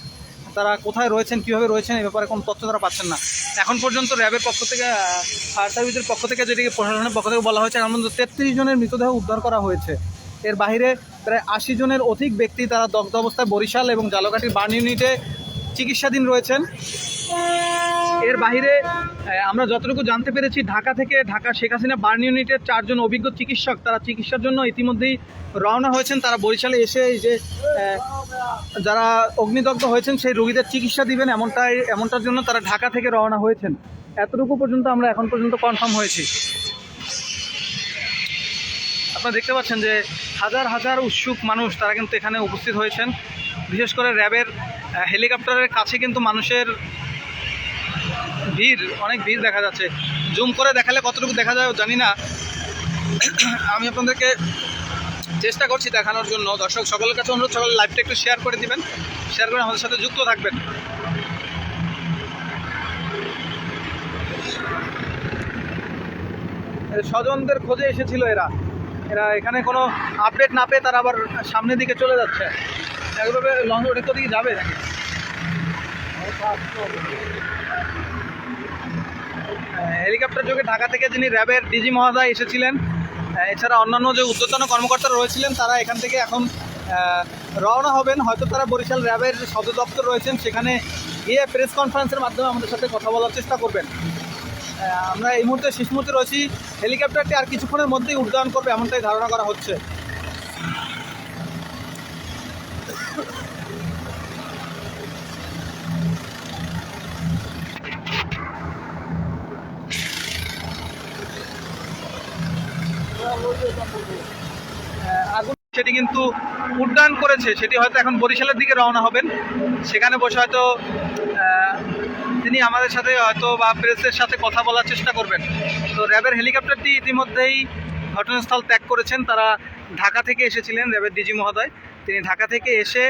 তারা কোথায় রয়েছেন, কীভাবে রয়েছেন এ ব্যাপারে কোনো তথ্য তারা পাচ্ছেন না। এখন পর্যন্ত র্যাবের পক্ষ থেকে, ফায়ার সার্ভিসের পক্ষ থেকে, যেটিকে প্রশাসনের পক্ষ থেকে বলা হয়েছে, এখন পর্যন্ত 33 জনের মৃতদেহ উদ্ধার করা হয়েছে। এর বাইরে প্রায় 80 জনের অধিক ব্যক্তি তারা দগ্ধ অবস্থায় বরিশাল এবং জালকাঠির বার্ন ইউনিটে চিকিৎসাধীন রয়েছেন। এর বাইরে আমরা যতটুকু জানতে পেরেছি, ঢাকা শেখ হাসিনা বার্ন ইউনিটের 4 জন অভিজ্ঞ চিকিৎসক তারা চিকিৎসার জন্য ইতিমধ্যেই রওনা হয়েছেন। তারা বরিশালে এসে এই যে যারা অগ্নিদগ্ধ হয়েছেন সেই রোগীদের চিকিৎসা দিবেন, এমনটার জন্য তারা ঢাকা থেকে রওনা হয়েছেন। এতটুকু পর্যন্ত আমরা এখন পর্যন্ত কনফার্ম হয়েছি। আপনারা দেখতে পাচ্ছেন যে হাজার হাজার উৎসুক মানুষ তারা কিন্তু এখানে উপস্থিত হয়েছেন। বিশেষ করে র্যাবের হেলিকপ্টারের কাছে কিন্তু মানুষের অনেক ভিড় দেখা যাচ্ছে। জুম করে দেখালে কতটুকু দেখা যায় জানি না, আমি আপনাদেরকে চেষ্টা করছি দেখানোর জন্য। দর্শক সকলের কাছে অনুরোধ, সকলে লাইভটা একটু শেয়ার করে দিবেন, শেয়ার করে আমাদের সাথে যুক্ত থাকবেন। স্বজনদের খোঁজে এসেছিল এরা এখানে কোনো আপডেট না পেয়ে তারা আবার সামনের দিকে চলে যাচ্ছে। একভাবে লঞ্চ ওটা তো দিকে যাবে নাকি? হেলিকপ্টার যোগে ঢাকা থেকে যিনি র্যাবের ডিজি মহোদয় এসেছিলেন, এছাড়া অন্যান্য যে ঊর্ধ্বতন কর্মকর্তারা রয়েছিলেন তারা এখান থেকে এখন রওনা হবেন। হয়তো তারা বরিশাল র্যাবের সদর দপ্তর রয়েছেন, সেখানে গিয়ে প্রেস কনফারেন্সের মাধ্যমে আমাদের সাথে কথা বলার চেষ্টা করবেন। আমরা এই মুহূর্তে শেষ মুহূর্তে রয়েছি। হেলিকপ্টারটি আর কিছুক্ষণের মধ্যেই উড্ডয়ন করবে এমনটাই ধারণা করা হচ্ছে। আগুন সেটি কিন্তু উড্ডয়ন করেছে, সেটি হয়তো এখন বরিশালের দিকে রওনা হবেন। সেখানে বসে হয়তো তিনি আমাদের সাথে হয়তো বা প্রেসের সাথে কথা বলার চেষ্টা করবেন। তো র্যাবের হেলিকপ্টারটি ইতিমধ্যেই ঘটনাস্থল ত্যাগ করেছেন। তারা ঢাকা থেকে এসেছিলেন, র্যাবের ডিজি মহোদয় তিনি ঢাকা থেকে এসে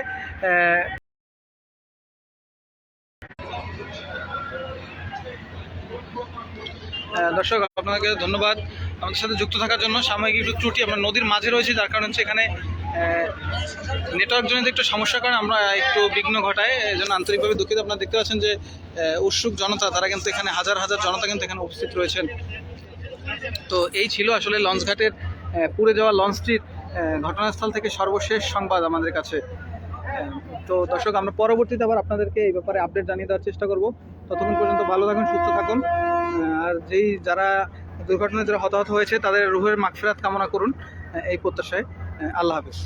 দর্শক আপনাকে ধন্যবাদ আমাদের সাথে যুক্ত থাকার জন্য। সাময়িক একটু ত্রুটি, আমরা নদীর মাঝে রয়েছি, যার কারণে হচ্ছে এখানে নেটওয়ার্ক জনিত একটু সমস্যার কারণে আমরা একটু বিঘ্ন ঘটায়, এই জন্য আন্তরিকভাবে দুঃখিত। আপনারা দেখতে পাচ্ছেন যে উৎসুক জনতা, তারা কিন্তু এখানে হাজার হাজার জনতা কিন্তু এখানে উপস্থিত রয়েছেন। তো এই ছিল আসলে লঞ্চঘাটের পুড়ে যাওয়া লঞ্চটির ঘটনাস্থল থেকে সর্বশেষ সংবাদ আমাদের কাছে। তো দর্শক, আমরা পরবর্তীতে আবার আপনাদেরকে এই ব্যাপারে আপডেট জানিয়ে দেওয়ার চেষ্টা করব। ততক্ষণ পর্যন্ত ভালো থাকুন, সুস্থ থাকুন। আর যারা দুর্ঘটনায় যারা হতাহত হয়েছে তাদের রুহের মাগফিরাত কামনা করুন এই প্রত্যাশায়। আল্লাহ হাফেজ।